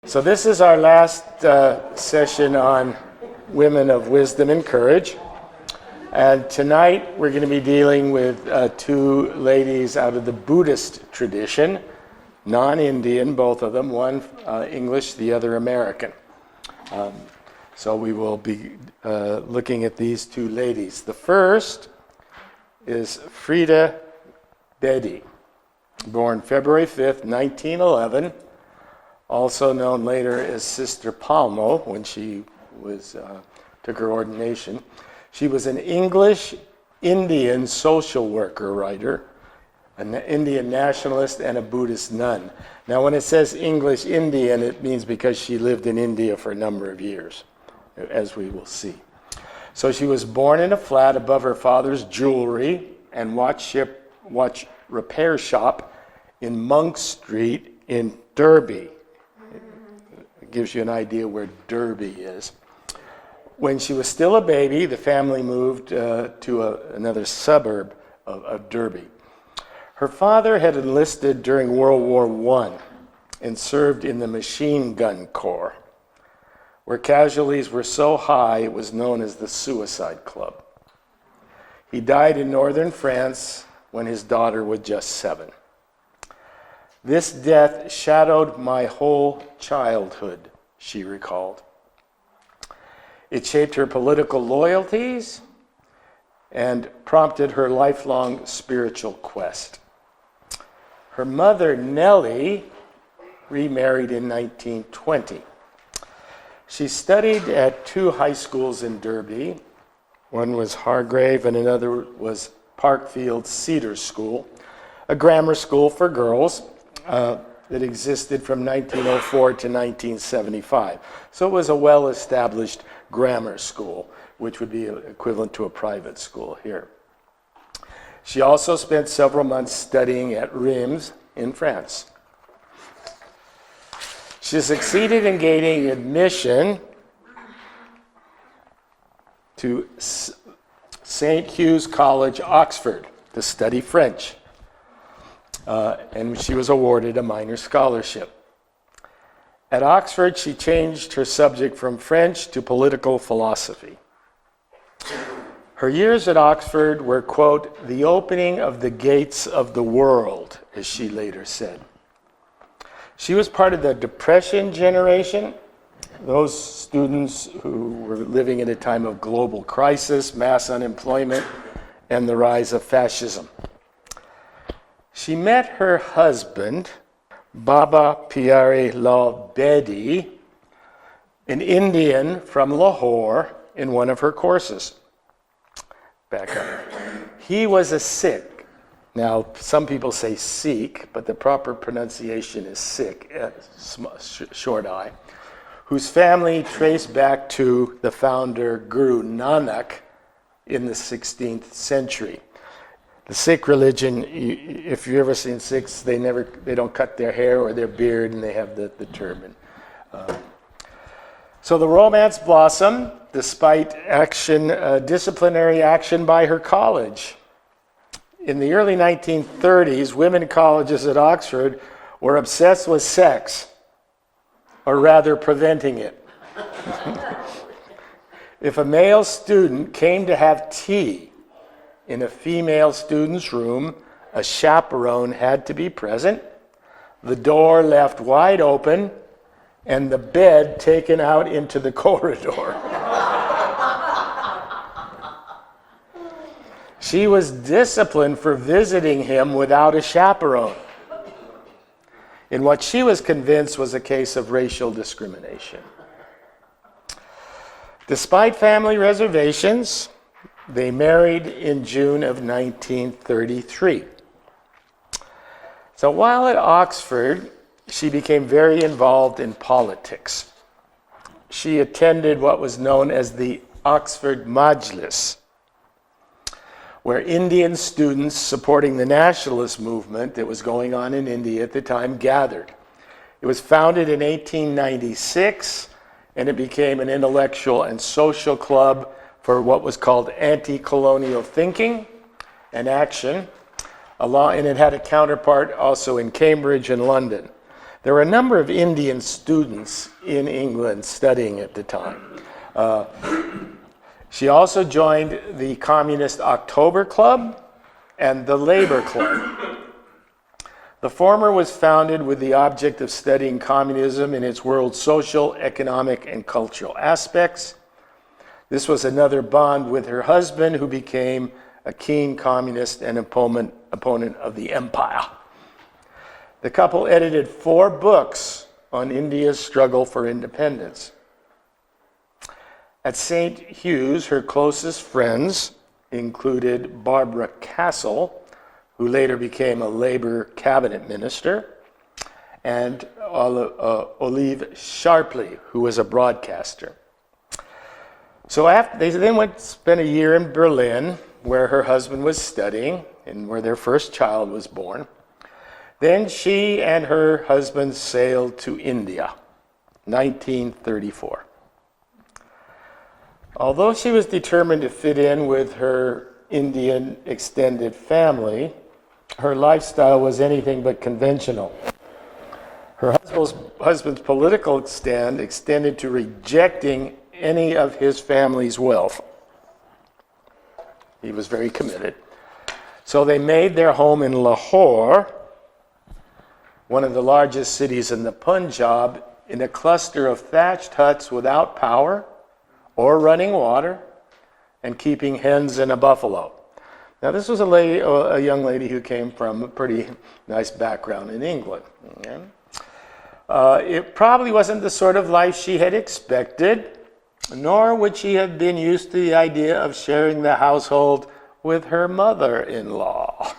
So this is our last session on women of wisdom and courage. And tonight we're going to be dealing with two ladies out of the Buddhist tradition, non-Indian, both of them, one English, the other American. So we will be looking at these two ladies. The first is Freda Bedi, born February 5th, 1911, also known later as Sister Palmo when she was took her ordination. She was an English-Indian social worker writer, an Indian nationalist, and a Buddhist nun. Now when it says English-Indian, it means because she lived in India for a number of years, as we will see. So she was born in a flat above her father's jewelry and watch repair shop in Monk Street in Derby. It gives you an idea where Derby is. When she was still a baby, the family moved to another suburb of Derby. Her father had enlisted during World War I and served in the machine gun corps, where casualties were so high it was known as the Suicide Club. He died in northern France when his daughter was just 7. This death shadowed my whole childhood, she recalled. It shaped her political loyalties and prompted her lifelong spiritual quest. Her mother, Nellie, remarried in 1920. She studied at 2 high schools in Derby. One was Hargrave and another was Parkfield Cedar School, a grammar school for girls that existed from 1904 to 1975. So it was a well-established grammar school, which would be equivalent to a private school here. She also spent several months studying at Reims in France. She succeeded in gaining admission to St. Hugh's College, Oxford, to study French. And she was awarded a minor scholarship. At Oxford, she changed her subject from French to political philosophy. Her years at Oxford were, quote, the opening of the gates of the world, as she later said. She was part of the Depression generation, those students who were living at a time of global crisis, mass unemployment, and the rise of fascism. She met her husband, Baba Pyari Lal Bedi, an Indian from Lahore, in one of her courses. Back up. He was a Sikh. Now, some people say Sikh, but the proper pronunciation is Sikh, short I, whose family traced back to the founder Guru Nanak in the 16th century. The Sikh religion, if you've ever seen Sikhs, they don't cut their hair or their beard, and they have the turban. So the romance blossomed despite disciplinary action by her college. In the early 1930s, women colleges at Oxford were obsessed with sex, or rather preventing it. If a male student came to have tea in a female student's room, a chaperone had to be present, the door left wide open, and the bed taken out into the corridor. She was disciplined for visiting him without a chaperone, in what she was convinced was a case of racial discrimination. Despite family reservations, they married in June of 1933. So while at Oxford, she became very involved in politics. She attended what was known as the Oxford Majlis, where Indian students supporting the nationalist movement that was going on in India at the time gathered. It was founded in 1896, and it became an intellectual and social club for what was called anti-colonial thinking and action, and it had a counterpart also in Cambridge and London. There were a number of Indian students in England studying at the time. She also joined the Communist October Club and the Labor Club. The former was founded with the object of studying communism in its world's social, economic, and cultural aspects. This was another bond with her husband, who became a keen communist and opponent of the empire. The couple edited 4 books on India's struggle for independence. At St. Hugh's, her closest friends included Barbara Castle, who later became a Labour cabinet minister, and Olive Sharpley, who was a broadcaster. So they then spent a year in Berlin, where her husband was studying and where their first child was born. Then she and her husband sailed to India, 1934. Although she was determined to fit in with her Indian extended family, her lifestyle was anything but conventional. Her husband's political stand extended to rejecting any of his family's wealth. He was very committed. So they made their home in Lahore, one of the largest cities in the Punjab, in a cluster of thatched huts without power or running water, and keeping hens and a buffalo. Now, this was a young lady who came from a pretty nice background in England. It probably wasn't the sort of life she had expected, nor would she have been used to the idea of sharing the household with her mother-in-law,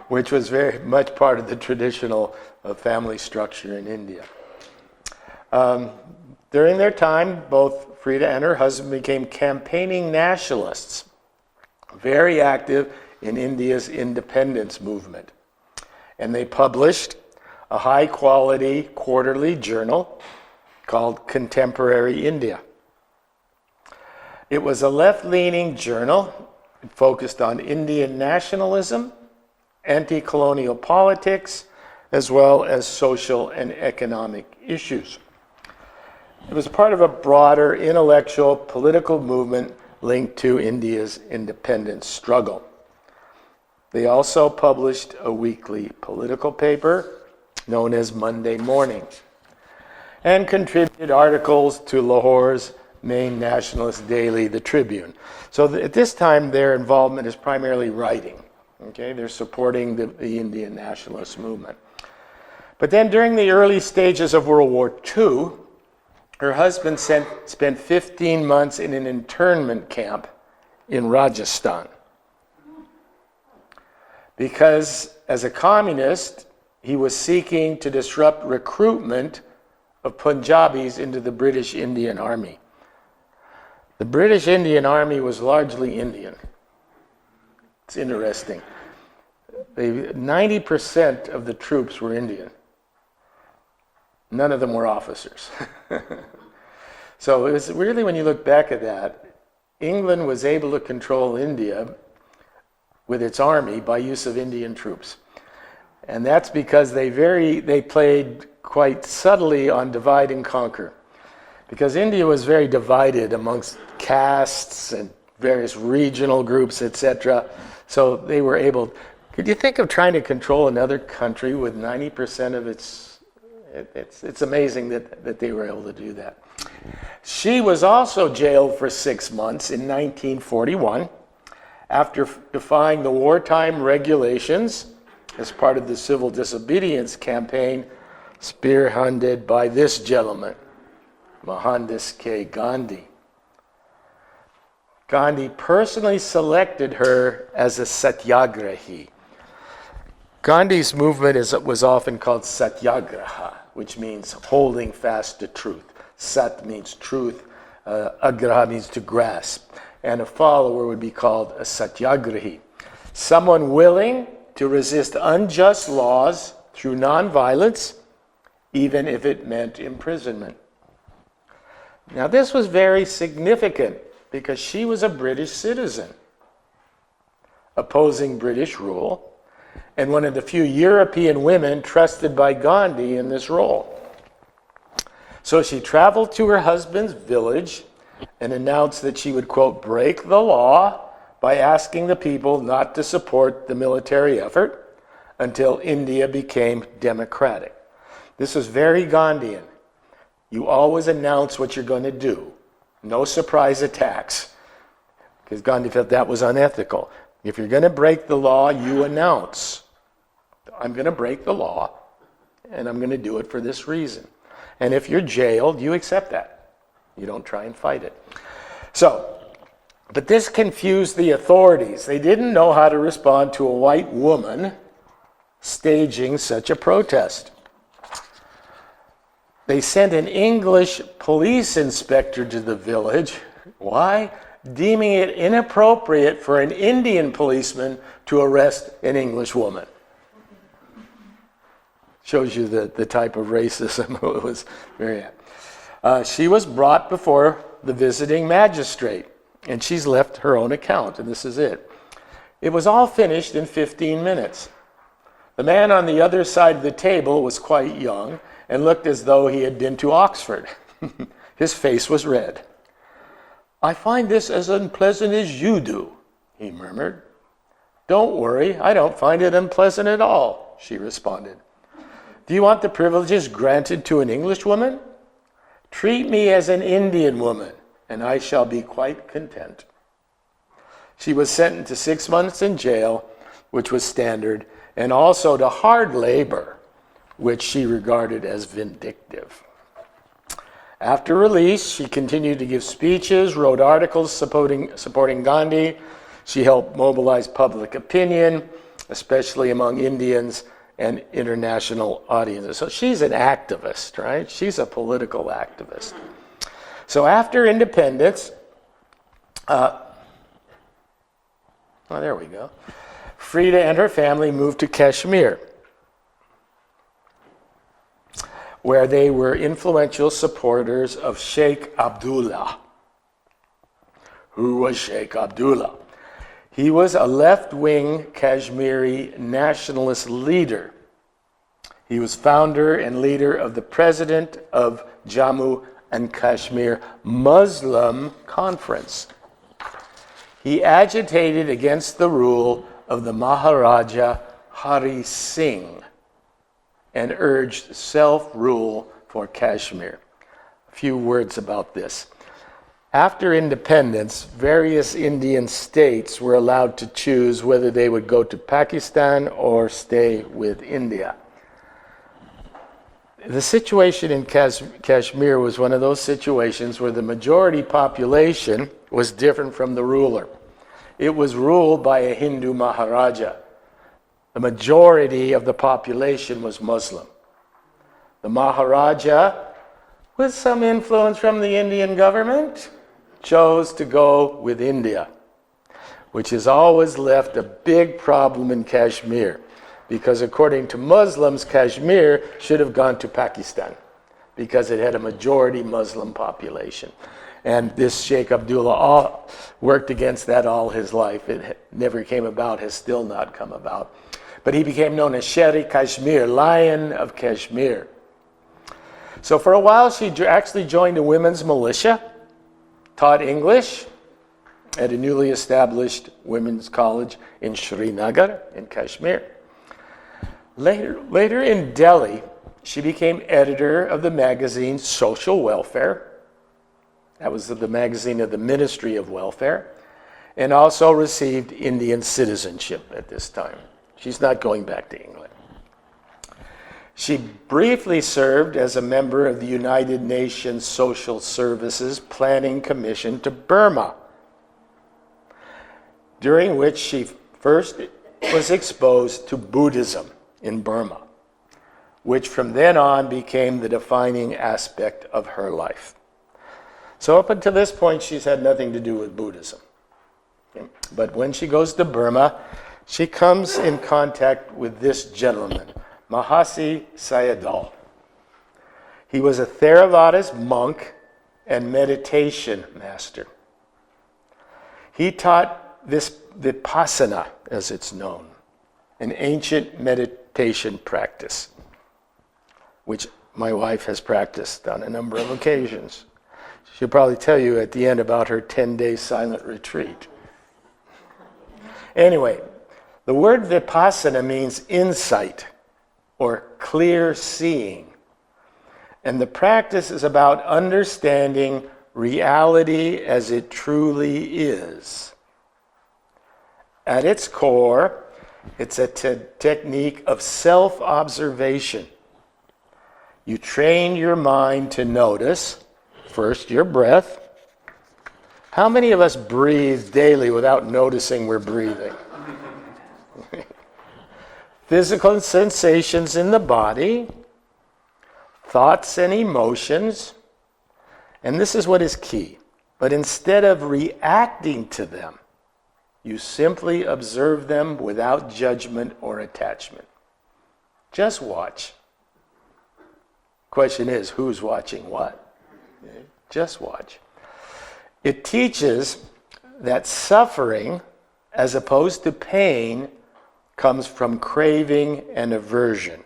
which was very much part of the traditional family structure in India. During their time, both Freda and her husband became campaigning nationalists, very active in India's independence movement. And they published a high-quality quarterly journal called Contemporary India. It was a left-leaning journal. It focused on Indian nationalism, anti-colonial politics, as well as social and economic issues. It was part of a broader intellectual political movement linked to India's independence struggle. They also published a weekly political paper known as Monday Morning, and contributed articles to Lahore's main nationalist daily, The Tribune. So at this time, their involvement is primarily writing. Okay, they're supporting the Indian nationalist movement. But then during the early stages of World War II, her husband spent 15 months in an internment camp in Rajasthan. Because as a communist, he was seeking to disrupt recruitment of Punjabis into the British Indian Army. The British Indian Army was largely Indian. It's interesting. 90% of the troops were Indian. None of them were officers. So it was really, when you look back at that, England was able to control India with its army by use of Indian troops. And that's because they played quite subtly on divide and conquer. Because India was very divided amongst castes and various regional groups, etc. So they were able. Could you think of trying to control another country with 90% of its? It's amazing that they were able to do that. She was also jailed for 6 months in 1941 after defying the wartime regulations as part of the civil disobedience campaign spearheaded by this gentleman, Mohandas K. Gandhi. Gandhi personally selected her as a satyagrahi. Gandhi's movement was often called satyagraha, which means holding fast to truth. Sat means truth, agraha means to grasp, and a follower would be called a satyagrahi. Someone willing to resist unjust laws through nonviolence, even if it meant imprisonment. Now, this was very significant because she was a British citizen opposing British rule, and one of the few European women trusted by Gandhi in this role. So she traveled to her husband's village and announced that she would, quote, break the law by asking the people not to support the military effort until India became democratic. This was very Gandhian. You always announce what you're going to do. No surprise attacks, because Gandhi felt that was unethical. If you're going to break the law, you announce, I'm going to break the law, and I'm going to do it for this reason. And if you're jailed, you accept that. You don't try and fight it. But this confused the authorities. They didn't know how to respond to a white woman staging such a protest. They sent an English police inspector to the village. Why? Deeming it inappropriate for an Indian policeman to arrest an English woman. Shows you the type of racism it was very. She was brought before the visiting magistrate, and she's left her own account, and this is it. It was all finished in 15 minutes. The man on the other side of the table was quite young and looked as though he had been to Oxford. His face was red. I find this as unpleasant as you do, he murmured. Don't worry, I don't find it unpleasant at all, she responded. Do you want the privileges granted to an Englishwoman? Treat me as an Indian woman, and I shall be quite content. She was sentenced to 6 months in jail, which was standard, and also to hard labor, which she regarded as vindictive. After release, she continued to give speeches, wrote articles supporting Gandhi. She helped mobilize public opinion, especially among Indians and international audiences. So she's an activist, right? She's a political activist. So after independence, there we go. Freda and her family moved to Kashmir, where they were influential supporters of Sheikh Abdullah. Who was Sheikh Abdullah? He was a left-wing Kashmiri nationalist leader. He was founder and leader of the president of Jammu and Kashmir Muslim Conference. He agitated against the rule of the Maharaja Hari Singh and urged self-rule for Kashmir. A few words about this. After independence, various Indian states were allowed to choose whether they would go to Pakistan or stay with India. The situation in Kashmir was one of those situations where the majority population was different from the ruler. It was ruled by a Hindu Maharaja. The majority of the population was Muslim. The Maharaja, with some influence from the Indian government, chose to go with India, which has always left a big problem in Kashmir, because according to Muslims, Kashmir should have gone to Pakistan because it had a majority Muslim population. And this Sheikh Abdullah worked against that all his life. It never came about, has still not come about. But he became known as Sher-e Kashmir, Lion of Kashmir. So for a while, she actually joined a women's militia, taught English at a newly established women's college in Srinagar in Kashmir. Later in Delhi, she became editor of the magazine Social Welfare. That was the magazine of the Ministry of Welfare, and also received Indian citizenship at this time. She's not going back to England. She briefly served as a member of the United Nations Social Services Planning Commission to Burma, during which she first was exposed to Buddhism in Burma, which from then on became the defining aspect of her life. So up until this point, she's had nothing to do with Buddhism. But when she goes to Burma, she comes in contact with this gentleman, Mahasi Sayadaw. He was a Theravadist monk and meditation master. He taught this Vipassana, as it's known. an ancient meditation practice, which my wife has practiced on a number of occasions. She'll probably tell you at the end about her 10-day silent retreat. Anyway, the word vipassana means insight or clear seeing. And the practice is about understanding reality as it truly is. At its core, it's a technique of self-observation. You train your mind to notice, first, your breath. How many of us breathe daily without noticing we're breathing? Physical sensations in the body, thoughts and emotions, and this is what is key. But instead of reacting to them, you simply observe them without judgment or attachment. Just watch. Question is, who's watching what? Just watch. It teaches that suffering, as opposed to pain, comes from craving and aversion.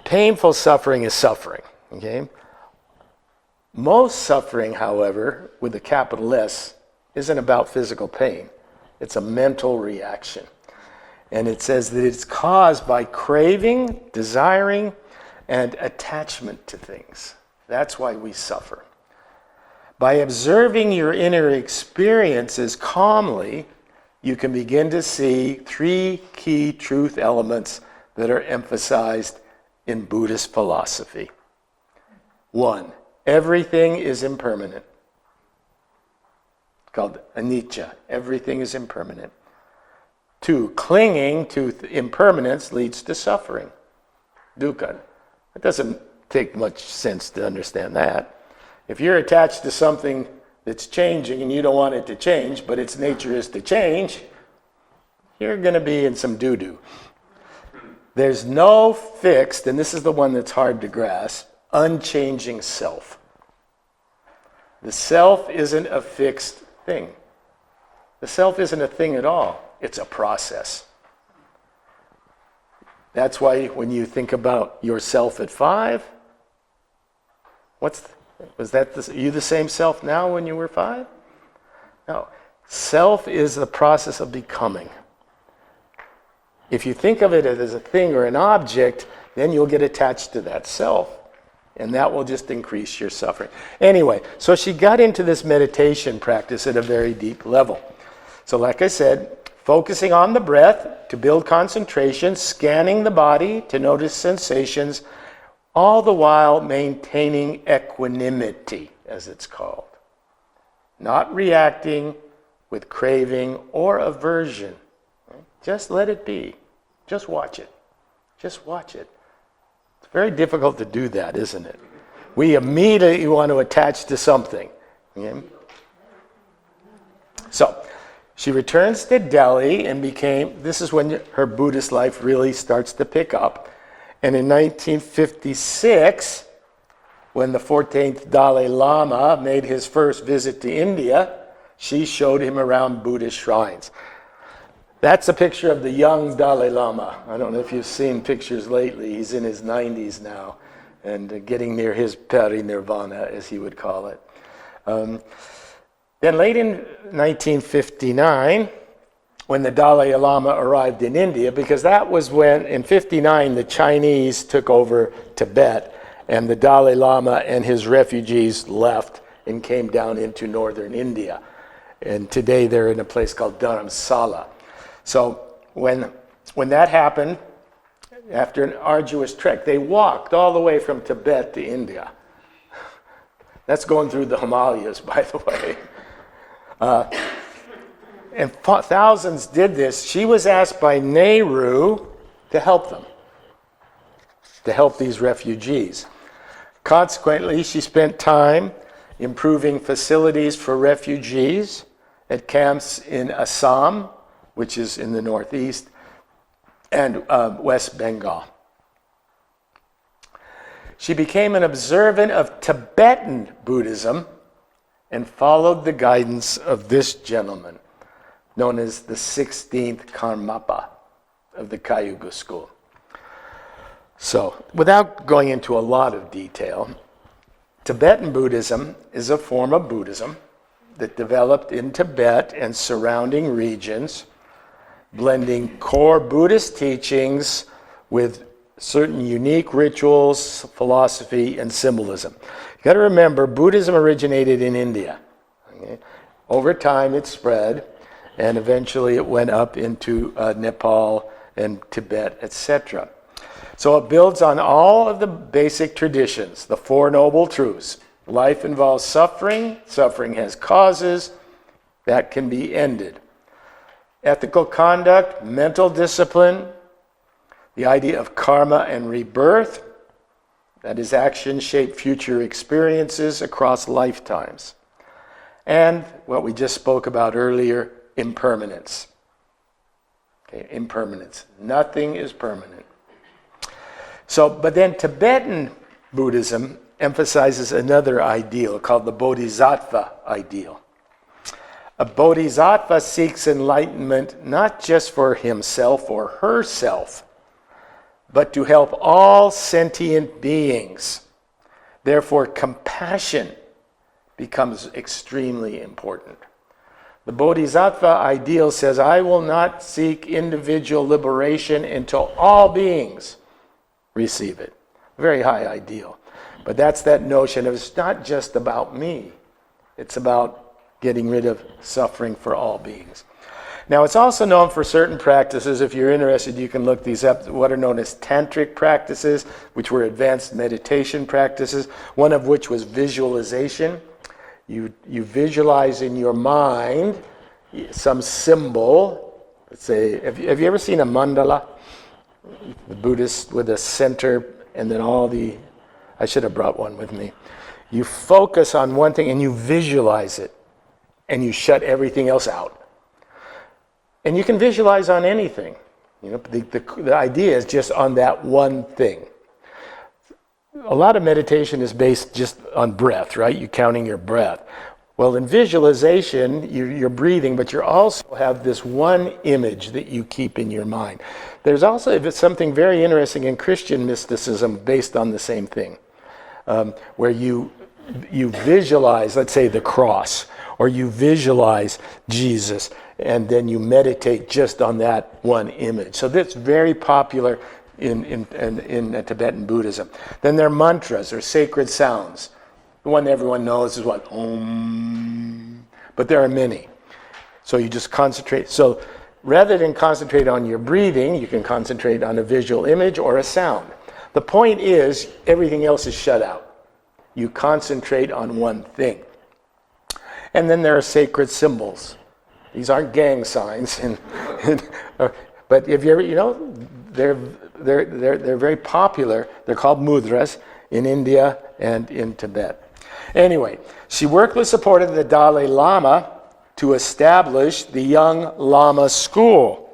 Painful suffering is suffering, okay? Most suffering, however, with a capital S, isn't about physical pain. It's a mental reaction. And it says that it's caused by craving, desiring, and attachment to things. That's why we suffer. By observing your inner experiences calmly, you can begin to see three key truth elements that are emphasized in Buddhist philosophy. 1, everything is impermanent. It's called anicca. Everything is impermanent. 2, clinging to impermanence leads to suffering. Dukkha. It doesn't take much sense to understand that. If you're attached to something that's changing and you don't want it to change, but its nature is to change, you're going to be in some doo-doo. There's no fixed, and this is the one that's hard to grasp, unchanging self. The self isn't a fixed thing. The self isn't a thing at all. It's a process. That's why when you think about yourself at 5, are you the same self now when you were 5? No. Self is the process of becoming. If you think of it as a thing or an object, then you'll get attached to that self. And that will just increase your suffering. Anyway, so she got into this meditation practice at a very deep level. So like I said, focusing on the breath to build concentration, scanning the body to notice sensations, all the while maintaining equanimity, as it's called. Not reacting with craving or aversion. Just let it be. Just watch it. Just watch it. It's very difficult to do that, isn't it? We immediately want to attach to something. Okay? So, she returns to Delhi and this is when her Buddhist life really starts to pick up. And in 1956, when the 14th Dalai Lama made his first visit to India, she showed him around Buddhist shrines. That's a picture of the young Dalai Lama. I don't know if you've seen pictures lately. He's in his 90s now and getting near his parinirvana, as he would call it. Then late in 1959, when the Dalai Lama arrived in India, because that was when, in 59, the Chinese took over Tibet, and the Dalai Lama and his refugees left and came down into northern India. And today they're in a place called Dharamsala. So when that happened, after an arduous trek, they walked all the way from Tibet to India. That's going through the Himalayas, by the way. And thousands did this. She was asked by Nehru to help them, to help these refugees. Consequently, she spent time improving facilities for refugees at camps in Assam, which is in the northeast, and West Bengal. She became an observant of Tibetan Buddhism and followed the guidance of this gentleman, known as the 16th Karmapa. of the Cayuga school. So, without going into a lot of detail, Tibetan Buddhism is a form of Buddhism that developed in Tibet and surrounding regions, blending core Buddhist teachings with certain unique rituals, philosophy, and symbolism. You got to remember, Buddhism originated in India. Okay? Over time, it spread, and eventually it went up into Nepal and Tibet, etc. So it builds on all of the basic traditions, the Four Noble Truths. Life involves suffering. Suffering has causes that can be ended. Ethical conduct, mental discipline, the idea of karma and rebirth, that is, actions shape future experiences across lifetimes. And what we just spoke about earlier, impermanence. Okay, impermanence. Nothing is permanent. So, but then Tibetan Buddhism emphasizes another ideal called the Bodhisattva ideal. A Bodhisattva seeks enlightenment not just for himself or herself, but to help all sentient beings. Therefore, compassion becomes extremely important. The Bodhisattva ideal says, I will not seek individual liberation until all beings receive it. A very high ideal. But that's that notion of it's not just about me. It's about getting rid of suffering for all beings. Now, it's also known for certain practices. If you're interested, you can look these up, what are known as tantric practices, which were advanced meditation practices, one of which was visualization. You visualize in your mind some symbol. Let's say, have you ever seen a mandala? The Buddhist with a center and then I should have brought one with me. You focus on one thing and you visualize it and you shut everything else out. And you can visualize on anything. You know, the idea is just on that one thing. A lot of meditation is based just on breath, right? You're counting your breath. Well, in visualization, you're breathing, but you also have this one image that you keep in your mind. There's also something very interesting in Christian mysticism based on the same thing, where you visualize, let's say, the cross, or you visualize Jesus, and then you meditate just on that one image. So that's very popular in Tibetan Buddhism. Then there are mantras, or sacred sounds. The one everyone knows is what? Om. But there are many. So you just concentrate. So rather than concentrate on your breathing, you can concentrate on a visual image or a sound. The point is, everything else is shut out. You concentrate on one thing. And then there are sacred symbols. These aren't gang signs, but if you ever, they're very popular. They're called mudras in India and in Tibet. Anyway, she worked with support of the Dalai Lama to establish the Young Lama School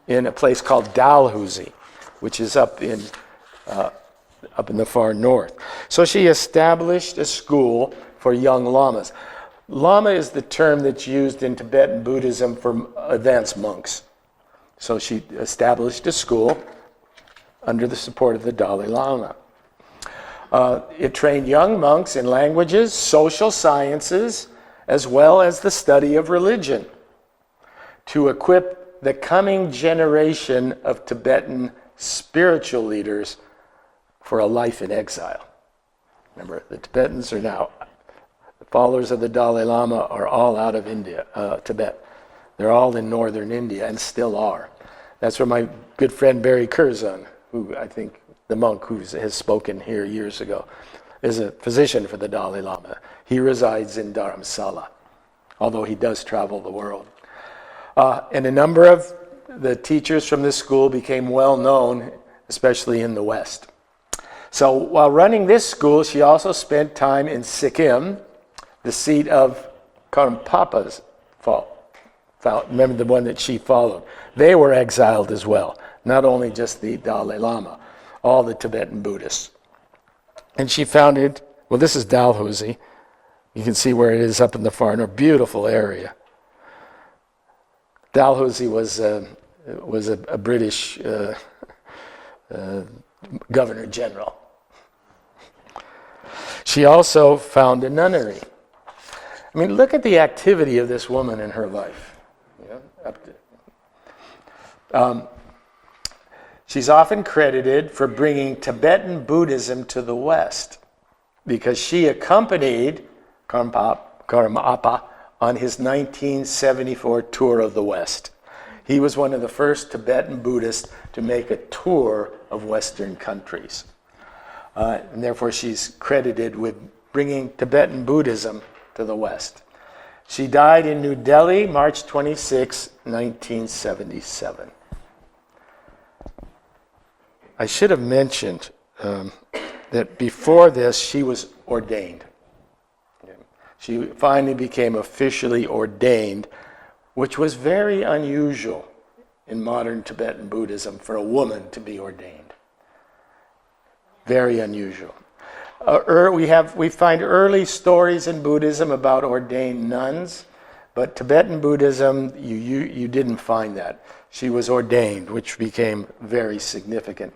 in a place called Dalhousie, which is up in the far north. So she established a school for young lamas. Lama is the term that's used in Tibetan Buddhism for advanced monks. So she established a school under the support of the Dalai Lama. It trained young monks in languages, social sciences, as well as the study of religion to equip the coming generation of Tibetan spiritual leaders for a life in exile. Remember, the Tibetans are now, the followers of the Dalai Lama are all out of India, Tibet. They're all in northern India and still are. That's where my good friend Barry Curzon, who I think the monk who has spoken here years ago, is a physician for the Dalai Lama. He resides in Dharamsala, although he does travel the world. And a number of the teachers from this school became well known, especially in the West. So while running this school, she also spent time in Sikkim, the seat of Karmapa's remember the one that she followed. They were exiled as well, not only just the Dalai Lama, all the Tibetan Buddhists. And she founded, well, this is Dalhousie. You can see where it is up in the far north, beautiful area. Dalhousie was a British governor general. She also found a nunnery. I mean, look at the activity of this woman in her life. She's often credited for bringing Tibetan Buddhism to the West because she accompanied Karmapa on his 1974 tour of the West. He was one of the first Tibetan Buddhists to make a tour of Western countries. And therefore she's credited with bringing Tibetan Buddhism to the West. She died in New Delhi, March 26, 1977. I should have mentioned that before this she was ordained. She finally became officially ordained, which was very unusual in modern Tibetan Buddhism for a woman to be ordained. Very unusual. We find early stories in Buddhism about ordained nuns, but Tibetan Buddhism, you didn't find that. She was ordained, which became very significant.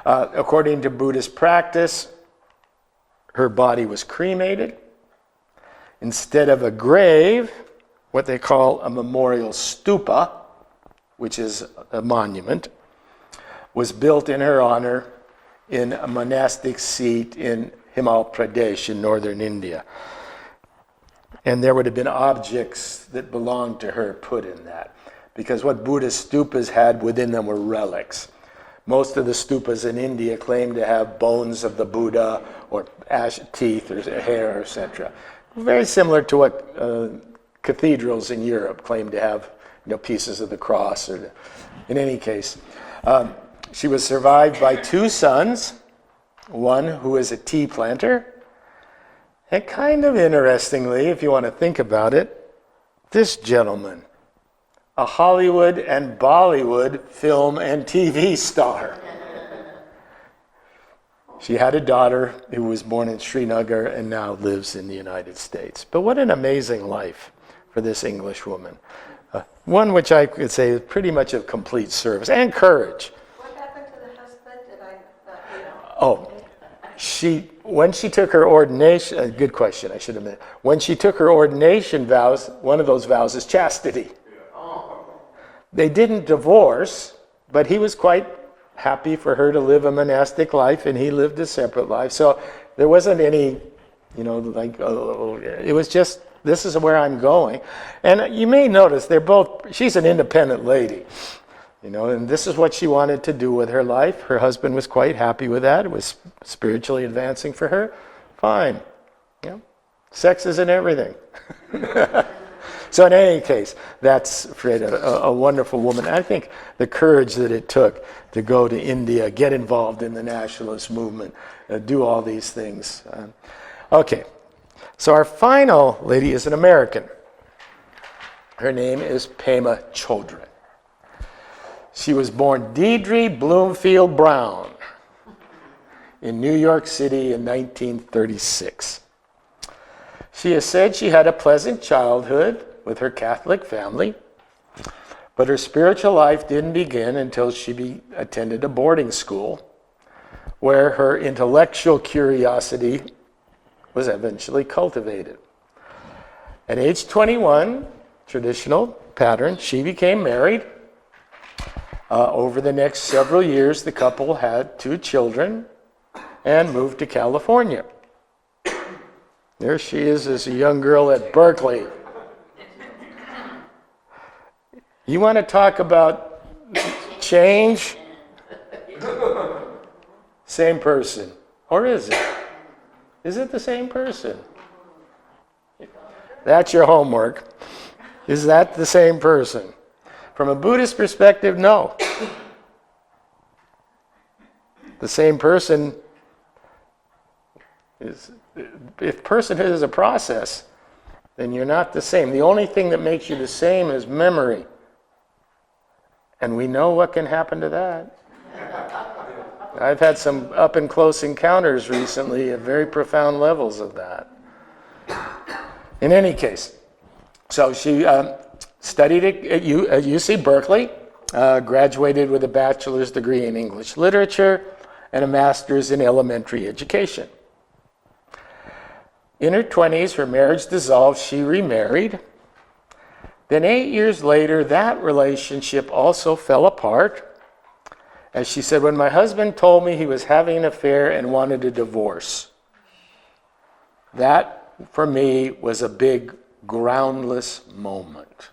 According to Buddhist practice, her body was cremated. Instead of a grave, what they call a memorial stupa, which is a monument, was built in her honor in a monastic seat in Himachal Pradesh in northern India. And there would have been objects that belonged to her put in that, because what Buddhist stupas had within them were relics. Most of the stupas in India claim to have bones of the Buddha or teeth or hair, etc. Very similar to what cathedrals in Europe claim to have, pieces of the cross. In any case, she was survived by two sons, one who is a tea planter, and kind of interestingly, if you want to think about it, this gentleman, a Hollywood and Bollywood film and TV star. She had a daughter who was born in Srinagar and now lives in the United States. But what an amazing life for this English woman. One which I could say is pretty much of complete service and courage. What happened to the husband? Did I not, when she took her ordination, good question, I should have meant. When she took her ordination vows, one of those vows is chastity. They didn't divorce, but he was quite happy for her to live a monastic life, and he lived a separate life. So there wasn't any, it was just, this is where I'm going. And you may notice she's an independent lady, and this is what she wanted to do with her life. Her husband was quite happy with that. It was spiritually advancing for her. Fine. Sex isn't everything. So in any case, that's Freda, a wonderful woman. I think the courage that it took to go to India, get involved in the nationalist movement, do all these things. Okay, so our final lady is an American. Her name is Pema Chodrin. She was born Deidre Bloomfield Brown in New York City in 1936. She has said she had a pleasant childhood with her Catholic family, but her spiritual life didn't begin until she attended a boarding school where her intellectual curiosity was eventually cultivated. At age 21, traditional pattern, she became married. Over the next several years, the couple had 2 children and moved to California. There she is as a young girl at Berkeley. You want to talk about change? Same person. Or is it? Is it the same person? That's your homework. Is that the same person? From a Buddhist perspective, no. The same person is, if personhood is a process, then you're not the same. The only thing that makes you the same is memory. And we know what can happen to that. I've had some up and close encounters recently at very profound levels of that. In any case, so she studied at UC Berkeley, graduated with a bachelor's degree in English literature and a master's in elementary education. In her 20s, her marriage dissolved, she remarried. Then 8 years later, that relationship also fell apart. As she said, when my husband told me he was having an affair and wanted a divorce, that for me was a big groundless moment.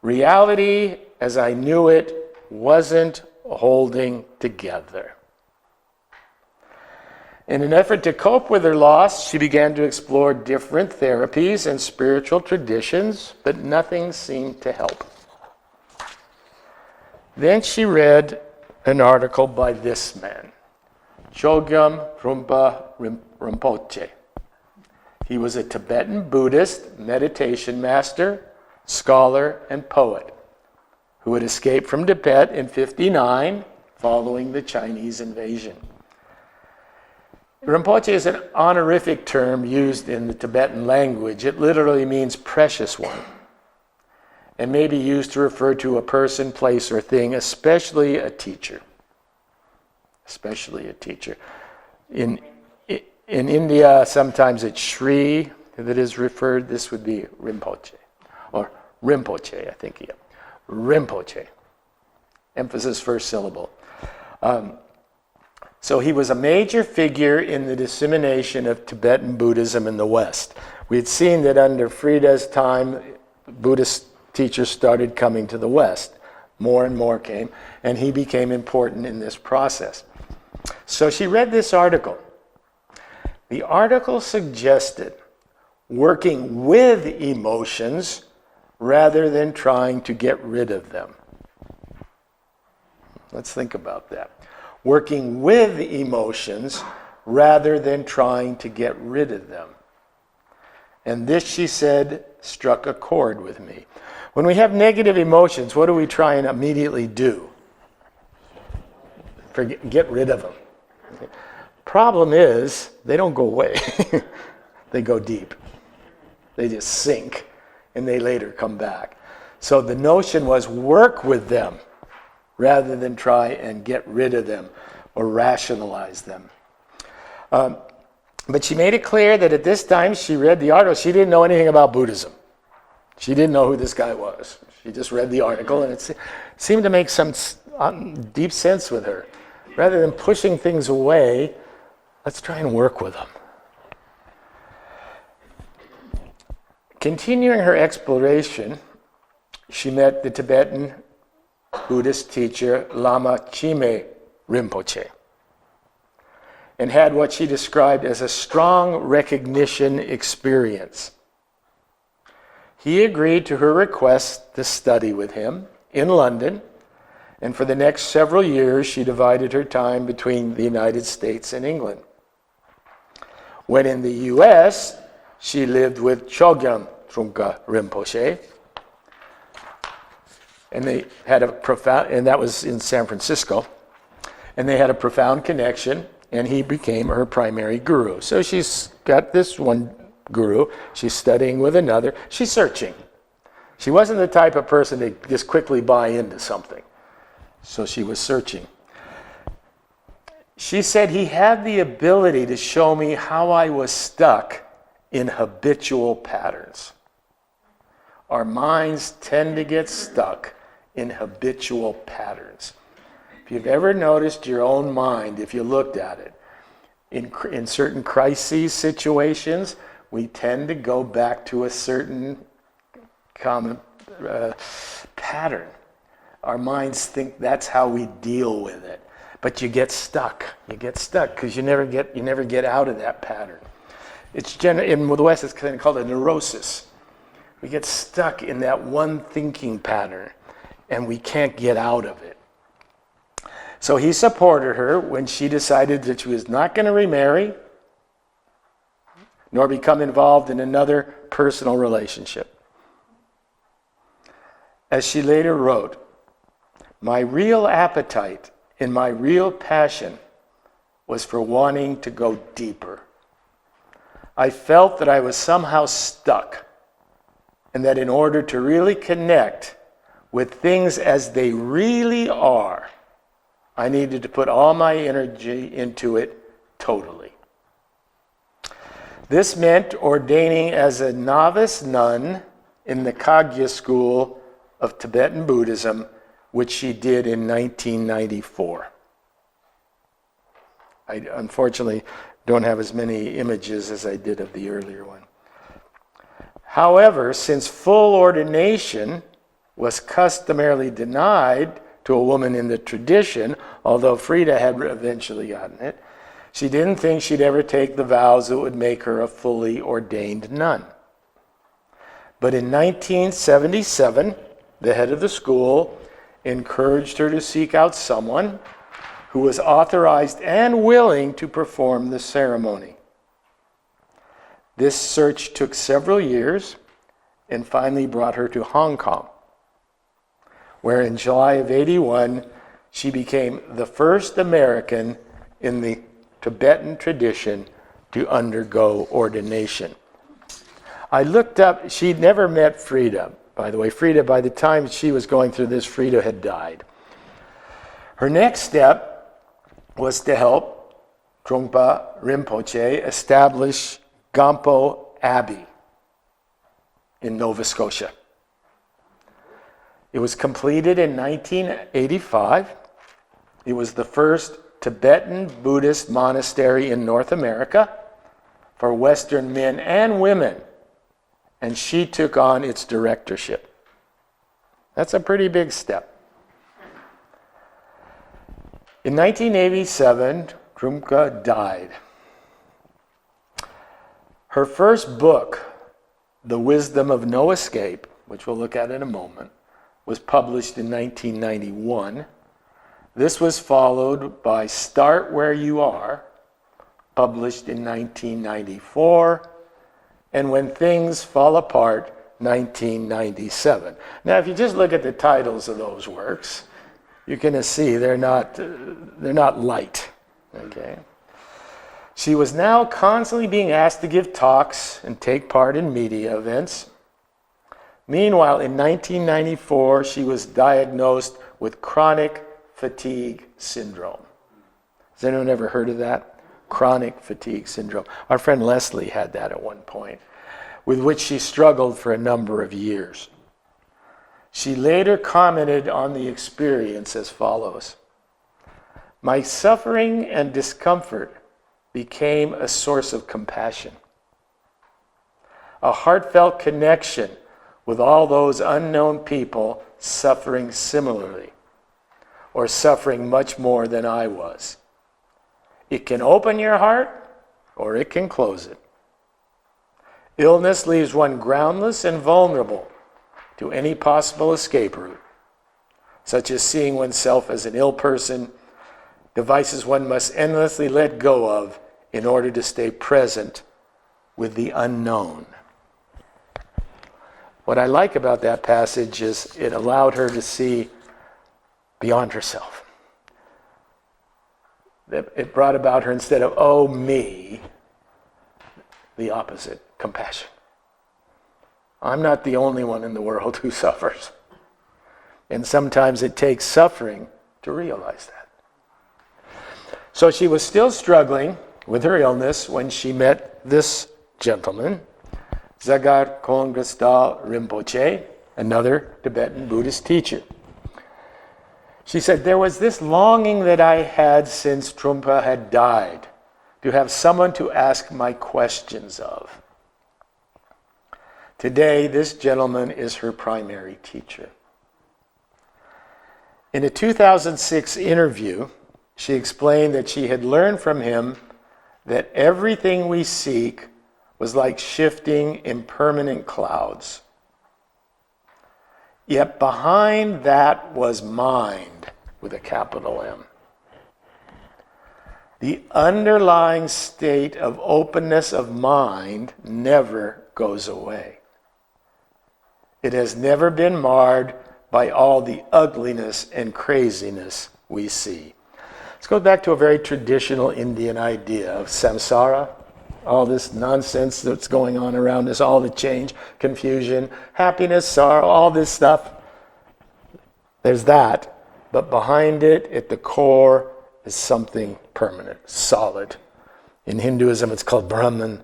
Reality, as I knew it, wasn't holding together. In an effort to cope with her loss, she began to explore different therapies and spiritual traditions, but nothing seemed to help. Then she read an article by this man, Chogyam Rinpoche. He was a Tibetan Buddhist meditation master, scholar, and poet who had escaped from Tibet in 59 following the Chinese invasion. Rinpoche is an honorific term used in the Tibetan language. It literally means precious one, and may be used to refer to a person, place, or thing, especially a teacher. Especially a teacher. In India, sometimes it's Shri that is referred. This would be Rinpoche, or Rinpoche, I think. Yeah. Rinpoche. Emphasis first syllable. So he was a major figure in the dissemination of Tibetan Buddhism in the West. We had seen that under Freda's time, Buddhist teachers started coming to the West. More and more came, and he became important in this process. So she read this article. The article suggested working with emotions rather than trying to get rid of them. Let's think about that. Working with emotions rather than trying to get rid of them. And this, she said, struck a chord with me. When we have negative emotions, what do we try and immediately do? Get rid of them. Problem is, they don't go away. They go deep. They just sink, and they later come back. So the notion was work with them rather than try and get rid of them or rationalize them. But she made it clear that at this time she read the article, she didn't know anything about Buddhism. She didn't know who this guy was. She just read the article, and it seemed to make some deep sense with her. Rather than pushing things away, let's try and work with them. Continuing her exploration, she met the Tibetan Buddhist teacher Lama Chime Rinpoche and had what she described as a strong recognition experience. He agreed to her request to study with him in London, and for the next several years she divided her time between the United States and England. When in the US, she lived with Chogyam Rinpoche, and they had a profound, and that was in San Francisco, and they had a profound connection, and he became her primary guru. So she's got this one guru, she's studying with another, she's searching. She wasn't the type of person to just quickly buy into something. So she was searching. She said he had the ability to show me how I was stuck in habitual patterns. Our minds tend to get stuck in habitual patterns. If you've ever noticed your own mind, if you looked at it, in certain crises situations, we tend to go back to a certain common pattern. Our minds think that's how we deal with it. But you get stuck. You get stuck because you never get out of that pattern. It's in the West, it's kind of called a neurosis. We get stuck in that one thinking pattern, and we can't get out of it. So he supported her when she decided that she was not going to remarry, nor become involved in another personal relationship. As she later wrote, my real appetite and my real passion was for wanting to go deeper. I felt that I was somehow stuck, and that in order to really connect with things as they really are, I needed to put all my energy into it totally. This meant ordaining as a novice nun in the Kagya school of Tibetan Buddhism, which she did in 1994. I unfortunately don't have as many images as I did of the earlier one. However, since full ordination was customarily denied to a woman in the tradition, although Freda had eventually gotten it, she didn't think she'd ever take the vows that would make her a fully ordained nun. But in 1977, the head of the school encouraged her to seek out someone who was authorized and willing to perform the ceremony. This search took several years and finally brought her to Hong Kong, where in July of '81, she became the first American in the Tibetan tradition to undergo ordination. I looked up, she'd never met Freda, by the way. Freda, by the time she was going through this, Freda had died. Her next step was to help Trungpa Rinpoche establish Gampo Abbey in Nova Scotia. It was completed in 1985. It was the first Tibetan Buddhist monastery in North America for Western men and women, and she took on its directorship. That's a pretty big step. In 1987, Trungpa died. Her first book, The Wisdom of No Escape, which we'll look at in a moment, was published in 1991. This was followed by Start Where You Are, published in 1994, and When Things Fall Apart, 1997. Now, if you just look at the titles of those works, you can see they're not light. Okay. She was now constantly being asked to give talks and take part in media events. Meanwhile, in 1994, she was diagnosed with chronic fatigue syndrome. Has anyone ever heard of that? Chronic fatigue syndrome. Our friend Leslie had that at one point, with which she struggled for a number of years. She later commented on the experience as follows: "My suffering and discomfort became a source of compassion, a heartfelt connection with all those unknown people suffering similarly, or suffering much more than I was. It can open your heart, or it can close it. Illness leaves one groundless and vulnerable to any possible escape route, such as seeing oneself as an ill person, devices one must endlessly let go of in order to stay present with the unknown." What I like about that passage is it allowed her to see beyond herself. It brought about her, instead of, oh, me, the opposite, compassion. I'm not the only one in the world who suffers. And sometimes it takes suffering to realize that. So she was still struggling with her illness when she met this gentleman, Zagar Kongrestal Rinpoche, another Tibetan Buddhist teacher. She said, "There was this longing that I had since Trungpa had died, to have someone to ask my questions of. Today, this gentleman is her primary teacher." In a 2006 interview, she explained that she had learned from him that everything we seek was like shifting impermanent clouds. Yet behind that was mind, with a capital M. The underlying state of openness of mind never goes away. It has never been marred by all the ugliness and craziness we see. Let's go back to a very traditional Indian idea of samsara all this nonsense that's going on around us, all the change, confusion, happiness, sorrow, all this stuff. There's that. But behind it, at the core, is something permanent, solid. In Hinduism, it's called Brahman.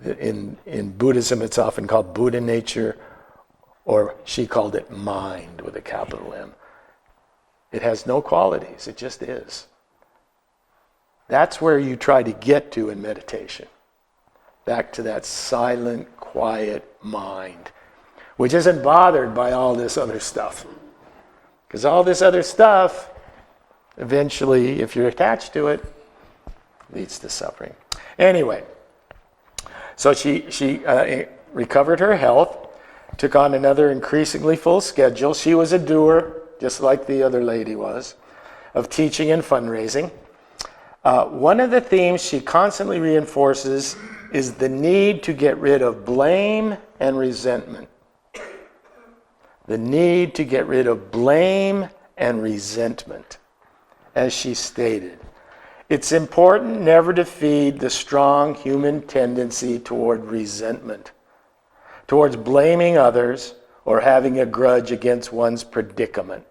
In Buddhism, it's often called Buddha nature, or she called it mind with a capital M. It has no qualities, it just is. That's where you try to get to in meditation. Back to that silent, quiet mind, which isn't bothered by all this other stuff. Because all this other stuff, eventually, if you're attached to it, leads to suffering. Anyway, so she recovered her health, took on another increasingly full schedule. She was a doer, just like the other lady was, of teaching and fundraising. One of the themes she constantly reinforces is the need to get rid of blame and resentment. The need to get rid of blame and resentment. As she stated, it's important never to feed the strong human tendency toward resentment, towards blaming others or having a grudge against one's predicament.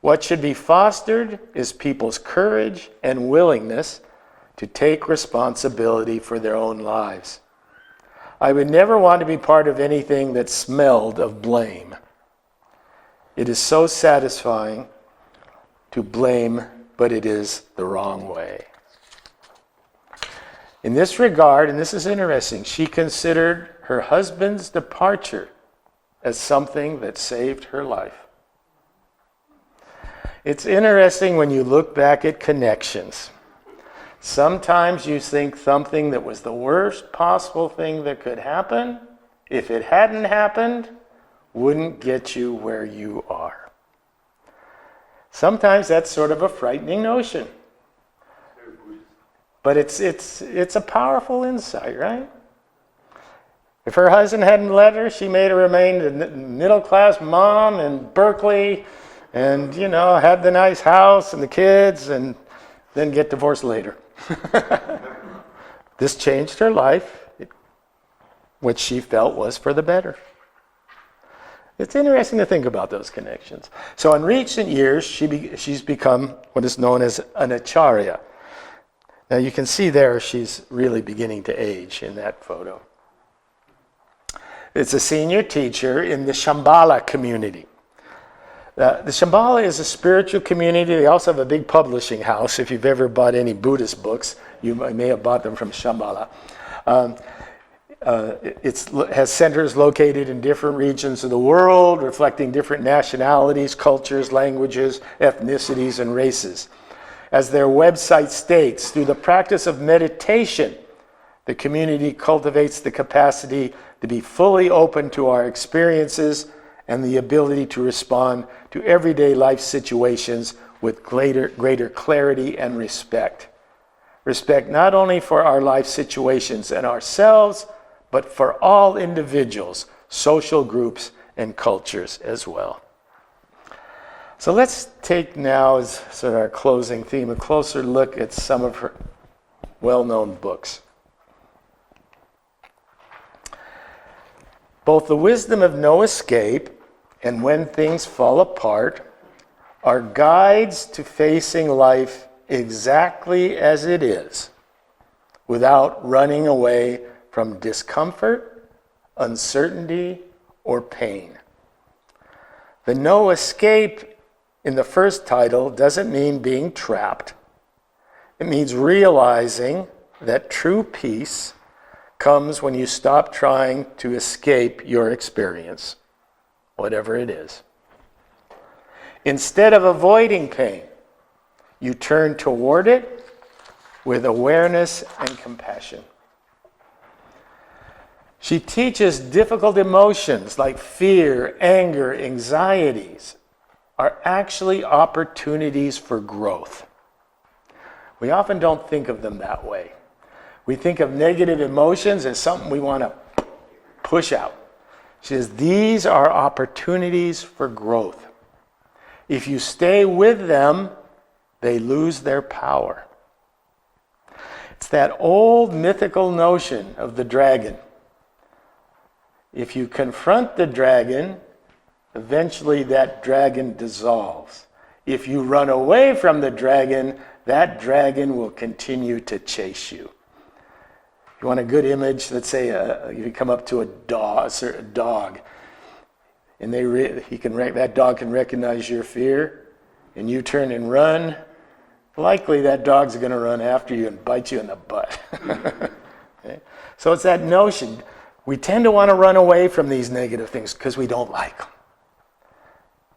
What should be fostered is people's courage and willingness to take responsibility for their own lives. I would never want to be part of anything that smelled of blame. It is so satisfying to blame, but it is the wrong way. In this regard, and this is interesting, she considered her husband's departure as something that saved her life. It's interesting when you look back at connections. Sometimes you think something that was the worst possible thing that could happen, if it hadn't happened, wouldn't get you where you are. Sometimes that's sort of a frightening notion. But it's a powerful insight, right? If her husband hadn't let her, she may have remained a middle-class mom in Berkeley and, had the nice house and the kids and then get divorced later. This changed her life, which she felt was for the better. It's interesting to think about those connections. So in recent years, she's become what is known as an acharya. Now you can see there she's really beginning to age in that photo. It's a senior teacher in the Shambhala community. The Shambhala is a spiritual community. They also have a big publishing house. If you've ever bought any Buddhist books, you may have bought them from Shambhala. It has centers located in different regions of the world, reflecting different nationalities, cultures, languages, ethnicities, and races. As their website states, through the practice of meditation, the community cultivates the capacity to be fully open to our experiences and the ability to respond to everyday life situations with greater clarity and respect. Respect not only for our life situations and ourselves, but for all individuals, social groups, and cultures as well. So let's take now, as sort of our closing theme, a closer look at some of her well-known books. Both The Wisdom of No Escape and When Things Fall Apart are guides to facing life exactly as it is, without running away from discomfort, uncertainty, or pain. The no escape in the first title doesn't mean being trapped. It means realizing that true peace comes when you stop trying to escape your experience, whatever it is. Instead of avoiding pain, you turn toward it with awareness and compassion. She teaches difficult emotions like fear, anger, anxieties are actually opportunities for growth. We often don't think of them that way. We think of negative emotions as something we want to push out. She says these are opportunities for growth. If you stay with them, they lose their power. It's that old mythical notion of the dragon. If you confront the dragon, eventually that dragon dissolves. If you run away from the dragon, that dragon will continue to chase you. If you want a good image, let's say you come up to a dog, and that dog can recognize your fear, and you turn and run, likely that dog's going to run after you and bite you in the butt. Okay? So it's that notion. We tend to want to run away from these negative things because we don't like them.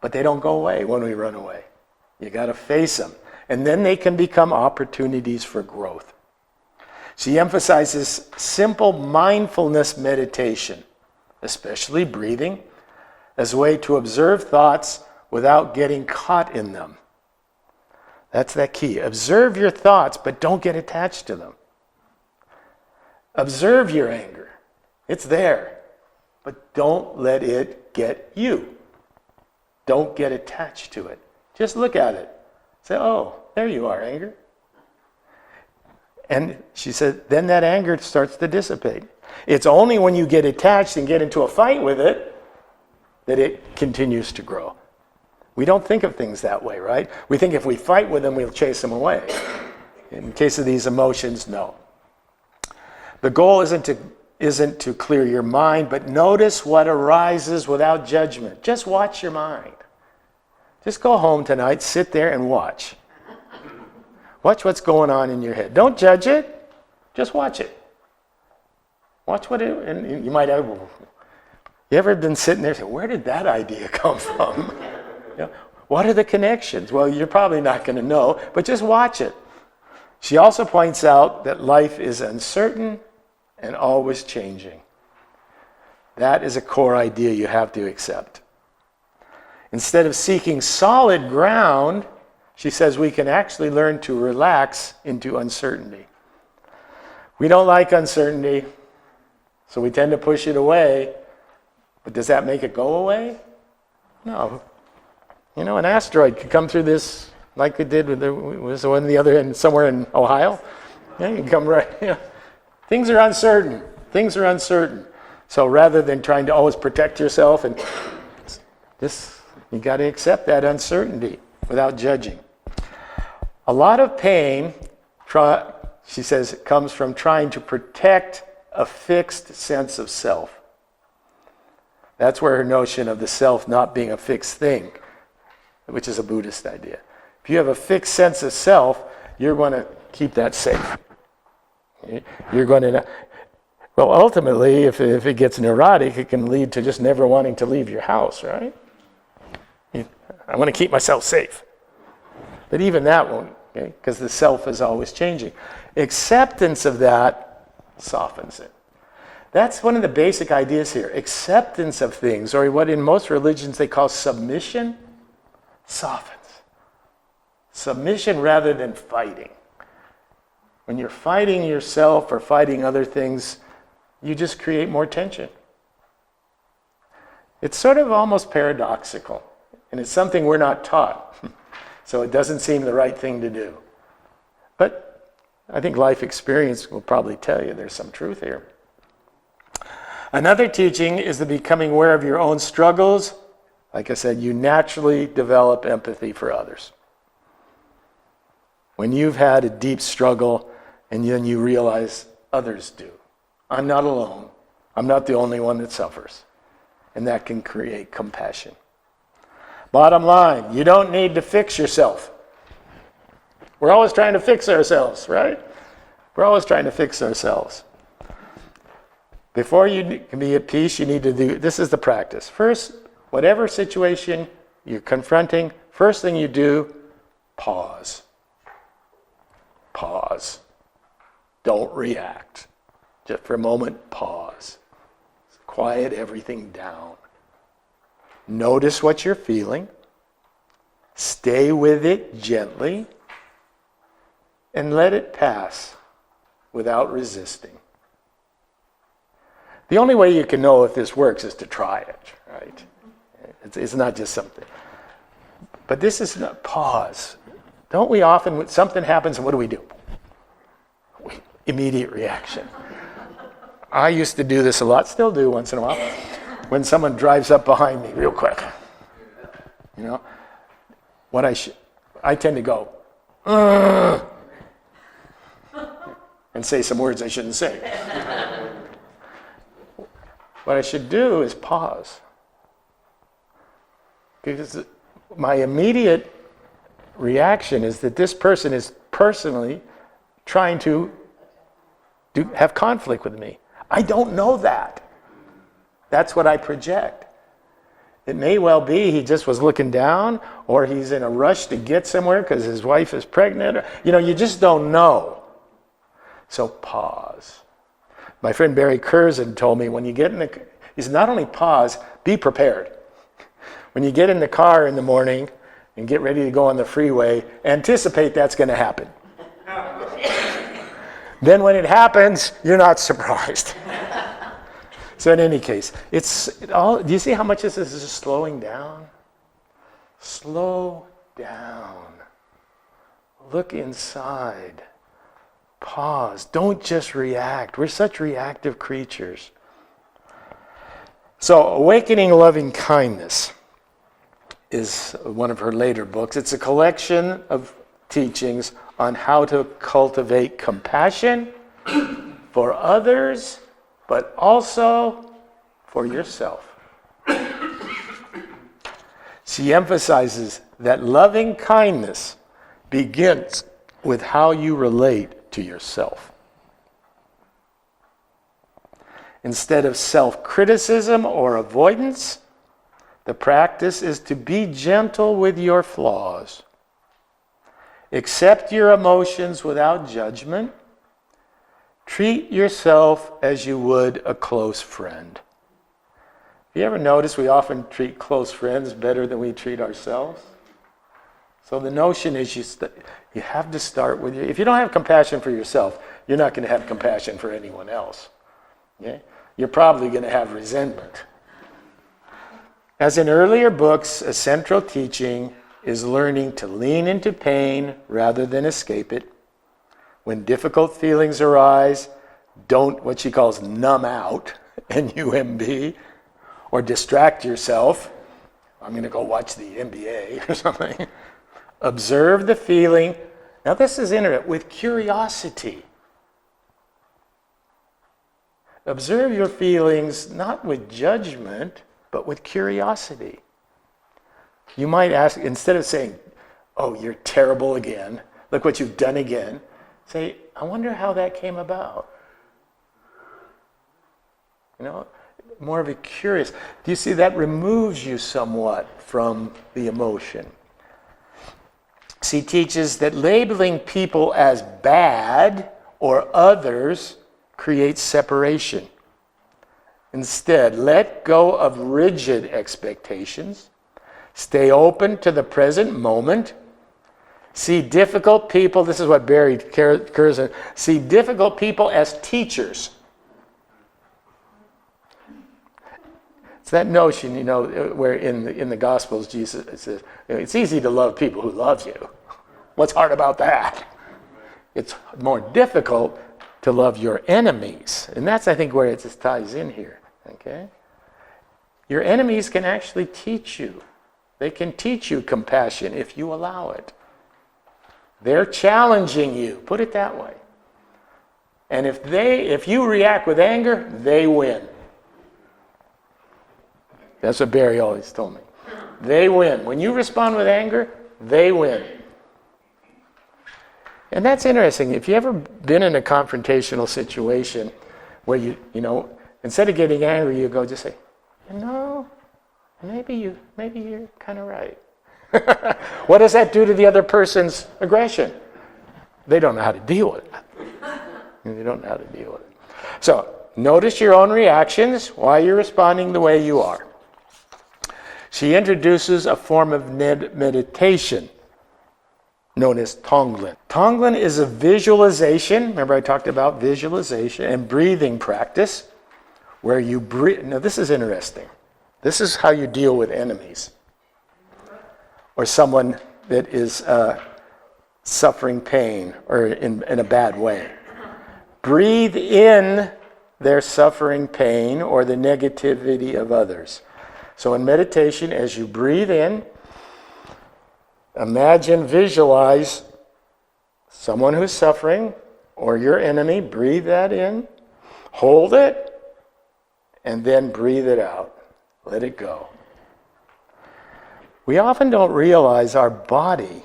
But they don't go away when we run away. You got to face them. And then they can become opportunities for growth. She emphasizes simple mindfulness meditation, especially breathing, as a way to observe thoughts without getting caught in them. That's that key. Observe your thoughts, but don't get attached to them. Observe your anger. It's there, but don't let it get you. Don't get attached to it. Just look at it. Say, oh, there you are, anger. And she said, then that anger starts to dissipate. It's only when you get attached and get into a fight with it that it continues to grow. We don't think of things that way, right? We think if we fight with them, we'll chase them away. In case of these emotions, no. The goal isn't to clear your mind, but notice what arises without judgment. Just watch your mind. Just go home tonight, sit there and watch. Watch what's going on in your head. Don't judge it. Just watch it. Watch and you might have, you ever been sitting there and say, where did that idea come from? You know, what are the connections? Well, you're probably not going to know, but just watch it. She also points out that life is uncertain and always changing. That is a core idea you have to accept. Instead of seeking solid ground, she says we can actually learn to relax into uncertainty. We don't like uncertainty, so we tend to push it away. But does that make it go away? No. You know, an asteroid could come through this like it did with the one the other end somewhere in Ohio. Yeah, you can come right. Yeah. Things are uncertain. Things are uncertain. So rather than trying to always protect yourself, and you got to accept that uncertainty without judging. A lot of pain, she says, comes from trying to protect a fixed sense of self. That's where her notion of the self not being a fixed thing, which is a Buddhist idea. If you have a fixed sense of self, you're going to keep that safe. You're going to, well, ultimately, if it gets neurotic, it can lead to just never wanting to leave your house, right? I want to keep myself safe. But even that won't, because the self is always changing. Acceptance of that softens it. That's one of the basic ideas here. Acceptance of things, or what in most religions they call submission, softens. Submission rather than fighting. When you're fighting yourself or fighting other things, you just create more tension. It's sort of almost paradoxical, and it's something we're not taught, so it doesn't seem the right thing to do. But I think life experience will probably tell you there's some truth here. Another teaching is the becoming aware of your own struggles. Like I said, you naturally develop empathy for others. When you've had a deep struggle and then you realize others do. I'm not alone. I'm not the only one that suffers. And that can create compassion. Bottom line, you don't need to fix yourself. We're always trying to fix ourselves, right? We're always trying to fix ourselves. Before you can be at peace, you need to do, this is the practice. First, whatever situation you're confronting, first thing you do, pause. Pause. Don't react. Just for a moment, pause. Quiet everything down. Notice what you're feeling. Stay with it gently. And let it pass without resisting. The only way you can know if this works is to try it, right? It's not just something. But this is not pause. Don't we often, when something happens, what do? immediate reaction. I used to do this a lot, still do once in a while, when someone drives up behind me real quick. You know, I tend to go, "Ugh," and say some words I shouldn't say. What I should do is pause. Because my immediate reaction is that this person is personally trying to have conflict with me. I don't know that. That's what I project. It may well be he just was looking down, or he's in a rush to get somewhere because his wife is pregnant. You just don't know. So pause. My friend Barry Curzon told me when you get he said, not only pause, be prepared. When you get in the car in the morning and get ready to go on the freeway, anticipate that's going to happen. Then when it happens, you're not surprised. So in any case, do you see how much this is just slowing down? Slow down. Look inside. Pause. Don't just react. We're such reactive creatures. So Awakening Loving Kindness is one of her later books. It's a collection of teachings on how to cultivate compassion for others, but also for yourself. She emphasizes that loving kindness begins with how you relate to yourself. Instead of self-criticism or avoidance, the practice is to be gentle with your flaws. Accept your emotions without judgment. Treat yourself as you would a close friend. Have you ever noticed we often treat close friends better than we treat ourselves? So the notion is you have to start with you. If you don't have compassion for yourself, you're not going to have compassion for anyone else. Okay? You're probably going to have resentment. As in earlier books, a central teaching is learning to lean into pain rather than escape it. When difficult feelings arise, don't, what she calls, numb out, N-U-M-B, or distract yourself. I'm going to go watch the NBA or something. Observe the feeling. Now this is interesting, with curiosity. Observe your feelings not with judgment, but with curiosity. You might ask, instead of saying, "Oh, you're terrible again. Look what you've done again." Say, "I wonder how that came about." More of a curious. Do you see that removes you somewhat from the emotion? She teaches that labeling people as bad or others creates separation. Instead, let go of rigid expectations. Stay open to the present moment. See difficult people, this is what Barry Curzon, see difficult people as teachers. It's that notion, where in the Gospels Jesus says, it's easy to love people who love you. What's hard about that? It's more difficult to love your enemies. And that's, I think, where it just ties in here. Okay? Your enemies can actually teach you. They can teach you compassion if you allow it. They're challenging you. Put it that way. And if you react with anger, they win. That's what Barry always told me. They win. When you respond with anger, they win. And that's interesting. If you ever been in a confrontational situation where you instead of getting angry, you go just say, maybe you're kind of right. What does that do to the other person's aggression? They don't know how to deal with it. They don't know how to deal with it. So, notice your own reactions, why you're responding the way you are. She introduces a form of meditation known as Tonglen. Tonglen is a visualization, remember I talked about visualization, and breathing practice, where you breathe. Now this is interesting. This is how you deal with enemies, or someone that is suffering pain or in a bad way. breathe in their suffering, pain, or the negativity of others. So in meditation, as you breathe in, imagine, visualize someone who's suffering or your enemy. Breathe that in, hold it, and then breathe it out. Let it go. We often don't realize our body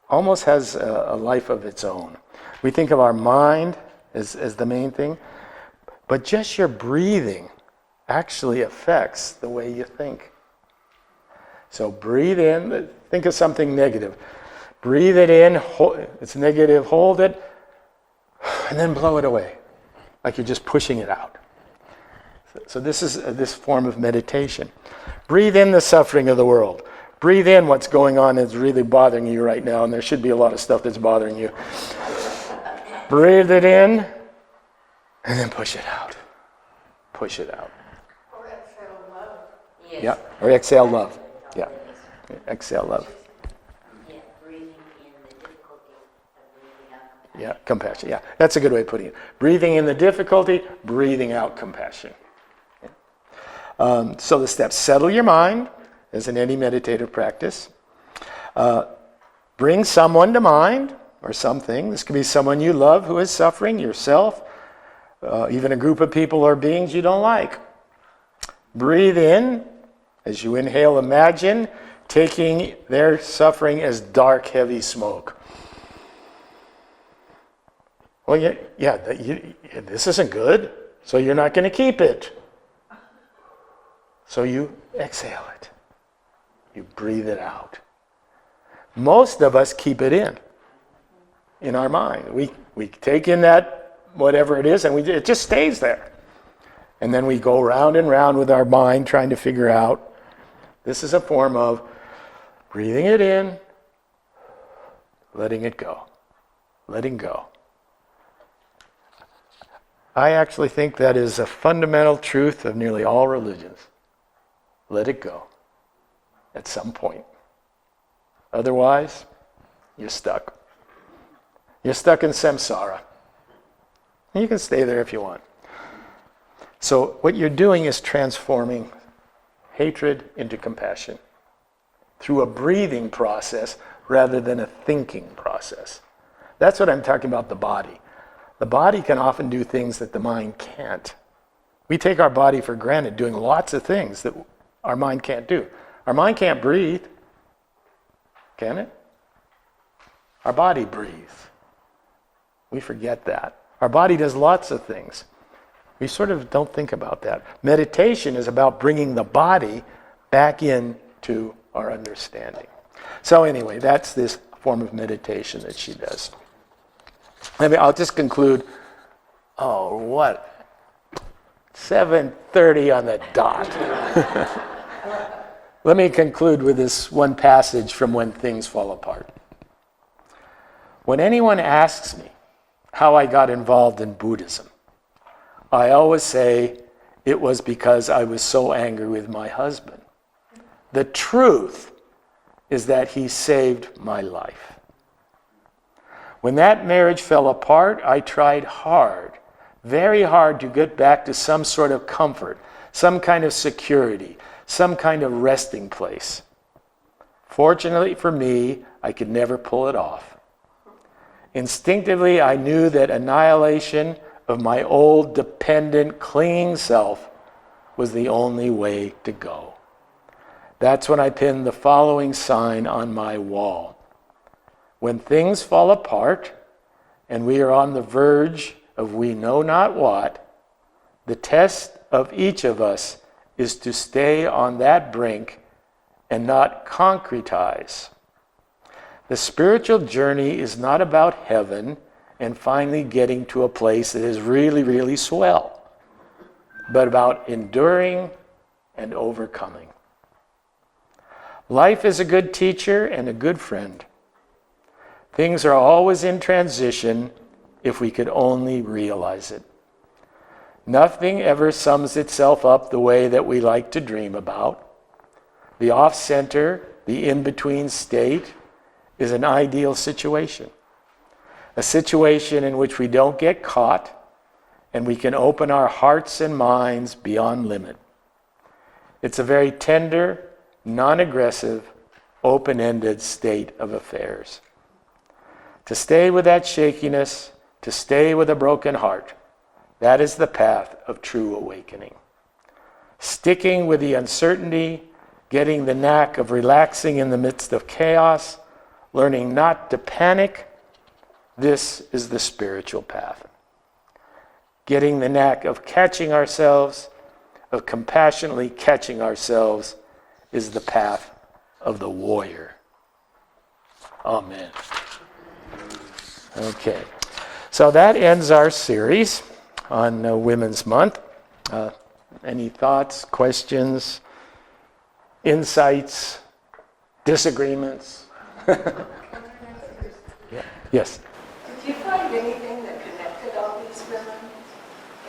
almost has a life of its own. We think of our mind as the main thing, but just your breathing actually affects the way you think. So breathe in, think of something negative. Breathe it in, it's negative, hold it, and then blow it away, like you're just pushing it out. So this is this form of meditation. Breathe in the suffering of the world. Breathe in what's going on that's really bothering you right now, and there should be a lot of stuff that's bothering you. Breathe it in, and then push it out. Push it out. Or exhale love. Yes. Yeah, or exhale love. Yeah, exhale love. Yeah, breathing in the difficulty of breathing out compassion. Yeah, compassion. Yeah, that's a good way of putting it. Breathing in the difficulty, breathing out compassion. So the steps: settle your mind, as in any meditative practice. Bring someone to mind, or something. This could be someone you love who is suffering, yourself, even a group of people or beings you don't like. Breathe in. As you inhale, imagine taking their suffering as dark, heavy smoke. Well, this isn't good, so you're not going to keep it. So you exhale it. You breathe it out. Most of us keep it in our mind. We take in that, whatever it is, and it just stays there. And then we go round and round with our mind trying to figure out. This is a form of breathing it in, letting it go, letting go. I actually think that is a fundamental truth of nearly all religions. Let it go at some point. Otherwise, you're stuck. You're stuck in samsara. And you can stay there if you want. So what you're doing is transforming hatred into compassion through a breathing process rather than a thinking process. That's what I'm talking about, the body. The body can often do things that the mind can't. We take our body for granted doing lots of things that our mind can't do. Our mind can't breathe, can it? Our body breathes. We forget that. Our body does lots of things. We sort of don't think about that. Meditation is about bringing the body back into our understanding. So anyway, that's this form of meditation that she does. I'll just conclude. 7:30 on the dot. Let me conclude with this one passage from When Things Fall Apart. When anyone asks me how I got involved in Buddhism, I always say it was because I was so angry with my husband. The truth is that he saved my life. When that marriage fell apart, I tried hard, very hard, to get back to some sort of comfort, some kind of security, some kind of resting place. Fortunately for me, I could never pull it off. Instinctively, I knew that annihilation of my old, dependent, clinging self was the only way to go. That's when I pinned the following sign on my wall. When things fall apart and we are on the verge of we know not what, the test of each of us is to stay on that brink and not concretize. The spiritual journey is not about heaven and finally getting to a place that is really, really swell, but about enduring and overcoming. Life is a good teacher and a good friend. Things are always in transition if we could only realize it. Nothing ever sums itself up the way that we like to dream about. The off-center, the in-between state is an ideal situation. a situation in which we don't get caught and we can open our hearts and minds beyond limit. It's a very tender, non-aggressive, open-ended state of affairs. To stay with that shakiness, to stay with a broken heart, that is the path of true awakening. Sticking with the uncertainty, getting the knack of relaxing in the midst of chaos, learning not to panic, this is the spiritual path. Getting the knack of catching ourselves, of compassionately catching ourselves, is the path of the warrior. Amen. Okay, so that ends our series on Women's Month. Any thoughts, questions, insights, disagreements? Yeah. Yes? Did you find anything that connected all these women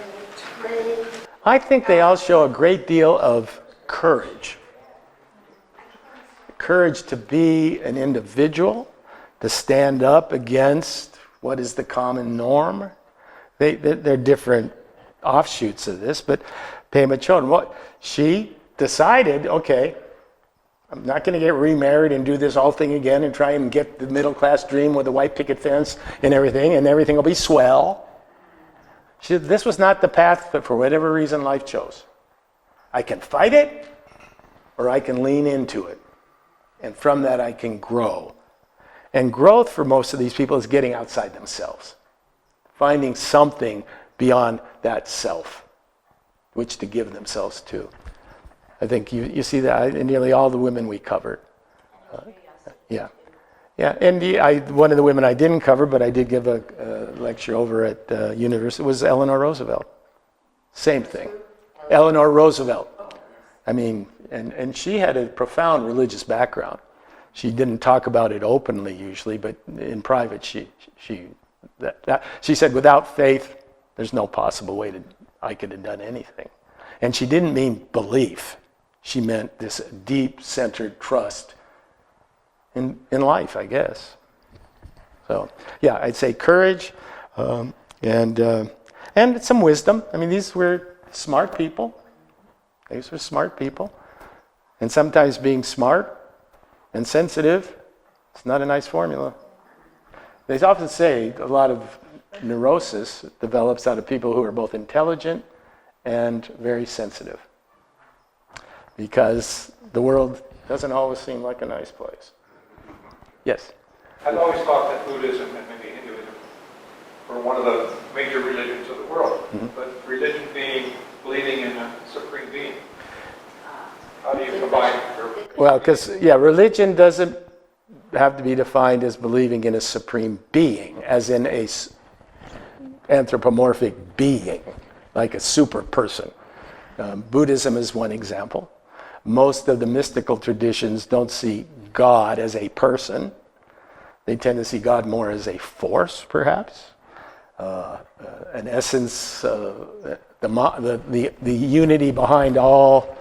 in the trade? I think they all show a great deal of courage. Courage to be an individual, to stand up against what is the common norm. They're different offshoots of this, but Pema Chodrin, she decided, okay, I'm not going to get remarried and do this whole thing again and try and get the middle class dream with a white picket fence and everything will be swell. She said, this was not the path that for whatever reason life chose. I can fight it or I can lean into it. And from that I can grow. And growth for most of these people is getting outside themselves. Finding something beyond that self, which to give themselves to. I think you see that in nearly all the women we covered. Yeah. And one of the women I didn't cover, but I did give a lecture over at university, was Eleanor Roosevelt. Same thing. Eleanor Roosevelt. I mean, and she had a profound religious background. She didn't talk about it openly usually, but in private she said, without faith, there's no possible way that I could have done anything. And she didn't mean belief. She meant this deep centered trust in life, I guess. So, yeah, I'd say courage and some wisdom. I mean, these were smart people. These were smart people. And sometimes being smart and sensitive, it's not a nice formula. They often say a lot of neurosis develops out of people who are both intelligent and very sensitive. Because the world doesn't always seem like a nice place. Yes? I've always thought that Buddhism and maybe Hinduism were one of the major religions of the world. Mm-hmm. But religion being believing in a supreme being. How do you combine? Well, because, religion doesn't have to be defined as believing in a supreme being, as in a anthropomorphic being, like a super person. Buddhism is one example. Most of the mystical traditions don't see God as a person. They tend to see God more as a force, perhaps, an essence, the unity behind all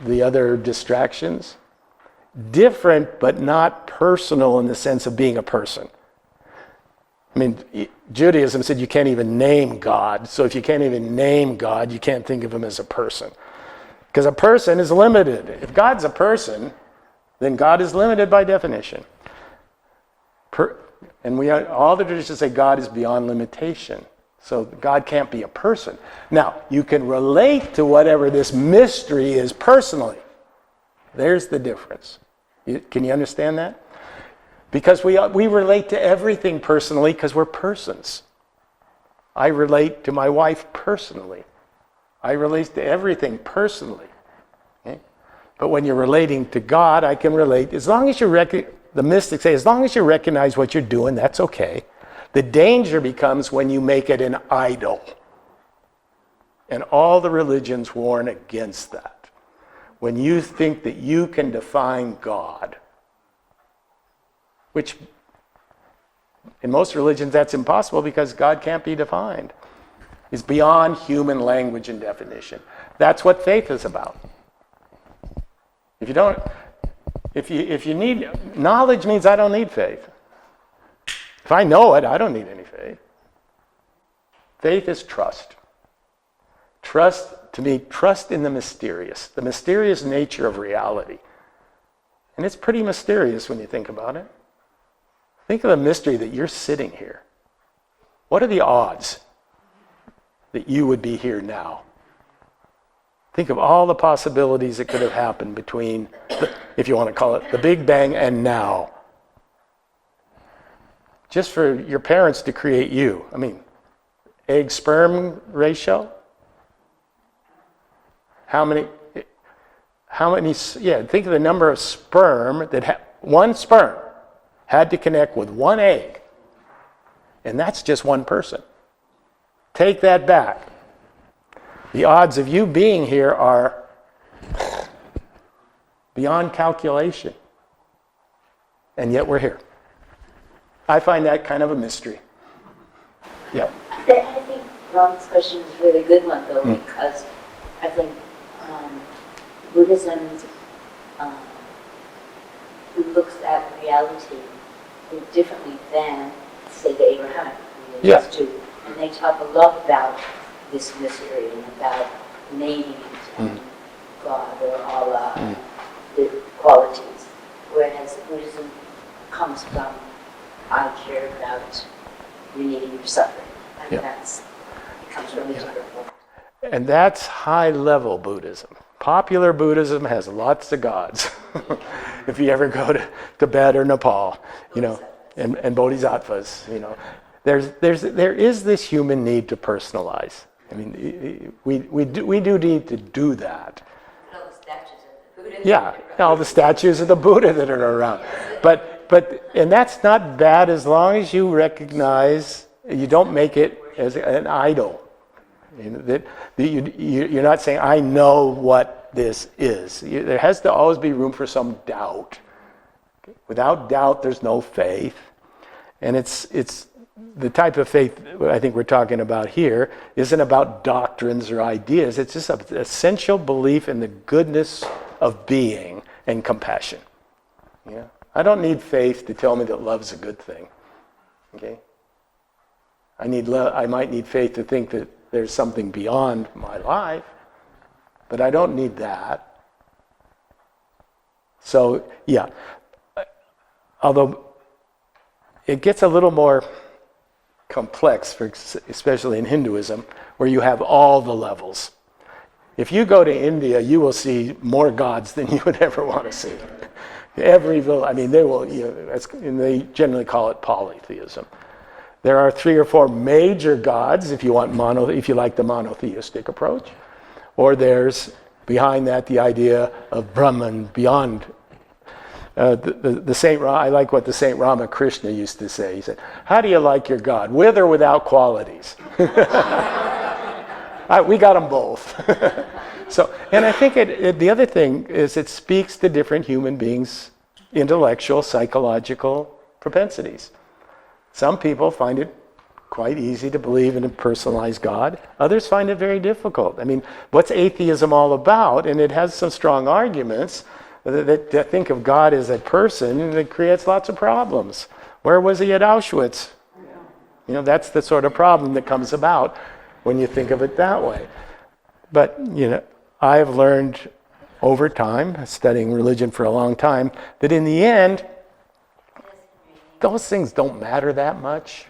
the other distractions. Different, but not personal in the sense of being a person. I mean, Judaism said you can't even name God. So if you can't even name God, you can't think of him as a person. Because a person is limited. If God's a person, then God is limited by definition. All the traditions say God is beyond limitation. So God can't be a person. Now, you can relate to whatever this mystery is personally. There's the difference. Can you understand that? Because we relate to everything personally because we're persons. I relate to my wife personally. I relate to everything personally. Okay? But when you're relating to God, I can relate. As long as the mystics say, as long as you recognize what you're doing, that's okay. The danger becomes when you make it an idol. And all the religions warn against that. When you think that you can define God, which in most religions that's impossible because God can't be defined. It's beyond human language and definition. That's what faith is about. If you need knowledge means I don't need faith. If I know it, I don't need any faith. Faith is trust. Trust, to me, trust in the mysterious nature of reality. And it's pretty mysterious when you think about it. Think of the mystery that you're sitting here. What are the odds that you would be here now? Think of all the possibilities that could have happened between, if you want to call it, the Big Bang and now. Just for your parents to create you. I mean, egg-sperm ratio? How many, think of the number of sperm one sperm had to connect with one egg. And that's just one person. Take that back. The odds of you being here are beyond calculation. And yet we're here. I find that kind of a mystery. Yeah. I think Ron's question is a really good one, though, because I think Buddhism looks at reality differently than, say, the Abrahamic religions do. And they talk a lot about this mystery and about names and God or Allah, the qualities. Whereas Buddhism comes from, I care about relieving your suffering. And it comes from a different point. And that's high-level Buddhism. Popular Buddhism has lots of gods. If you ever go to Tibet or Nepal, and bodhisattvas, there is this human need to personalize. I mean, we do need to do that. All the statues of the Buddha. Yeah, all the statues of the Buddha that are around. And that's not bad as long as you recognize you don't make it as an idol. You're not saying, I know what this is. There has to always be room for some doubt. Without doubt, there's no faith. And it's the type of faith I think we're talking about here isn't about doctrines or ideas. It's just an essential belief in the goodness of being and compassion. I don't need faith to tell me that love's a good thing. Okay? I might need faith to think that there's something beyond my life, but I don't need that. So, although it gets a little more complex, especially in Hinduism, where you have all the levels. If you go to India, you will see more gods than you would ever want to see. They will, and they generally call it polytheism. There are 3 or 4 major gods if you like the monotheistic approach, or there's behind that the idea of Brahman beyond. The Saint I like what the Saint Ramakrishna used to say. He said, "How do you like your God, with or without qualities?" We got them both. And I think the other thing is it speaks to different human beings' intellectual, psychological propensities. Some people find it quite easy to believe in a personalized God. Others find it very difficult. I mean, what's atheism all about? And it has some strong arguments that think of God as a person that creates lots of problems. Where was he at Auschwitz? That's the sort of problem that comes about when you think of it that way. But, I have learned over time, studying religion for a long time, that in the end, those things don't matter that much.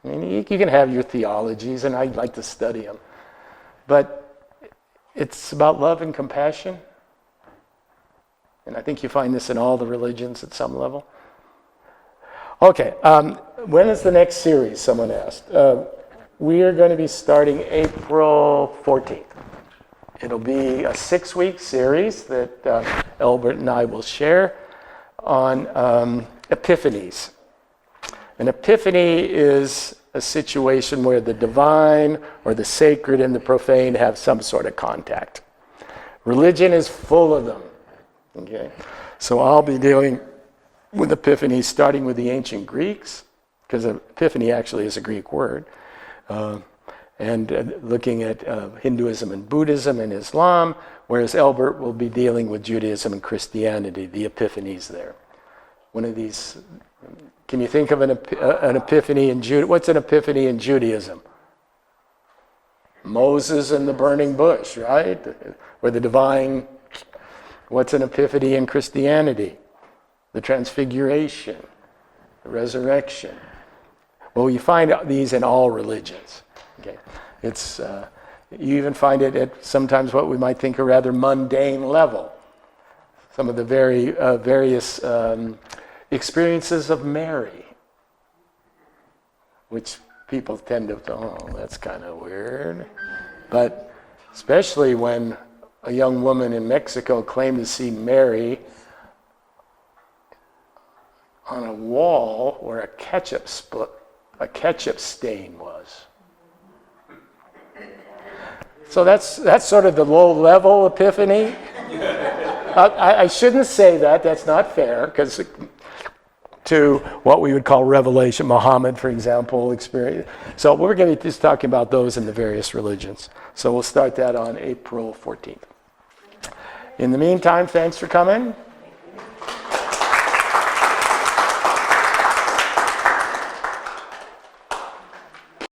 I mean, you can have your theologies, and I like to study them. But it's about love and compassion. And I think you find this in all the religions at some level. Okay, when is the next series, someone asked. We are going to be starting April 14th. It'll be a 6-week series that Albert and I will share on epiphanies. An epiphany is a situation where the divine or the sacred and the profane have some sort of contact. Religion is full of them. Okay, so I'll be dealing with epiphanies starting with the ancient Greeks, because epiphany actually is a Greek word, and looking at Hinduism and Buddhism and Islam, whereas Albert will be dealing with Judaism and Christianity, the epiphanies there. One of these Can you think of an epiphany in Judaism? What's an epiphany in Judaism? Moses and the burning bush, right? Or the divine. What's an epiphany in Christianity? The transfiguration, the resurrection. Well, you find these in all religions. Okay, it's you even find it at sometimes what we might think a rather mundane level. Some of the various experiences of Mary, which people tend to, oh, that's kind of weird. But especially when a young woman in Mexico claimed to see Mary on a wall where a ketchup stain was. So that's sort of the low-level epiphany. I shouldn't say that. That's not fair, because to what we would call revelation, Muhammad, for example, experience. So we're going to be just talking about those in the various religions. So we'll start that on April 14th. In the meantime, thanks for coming.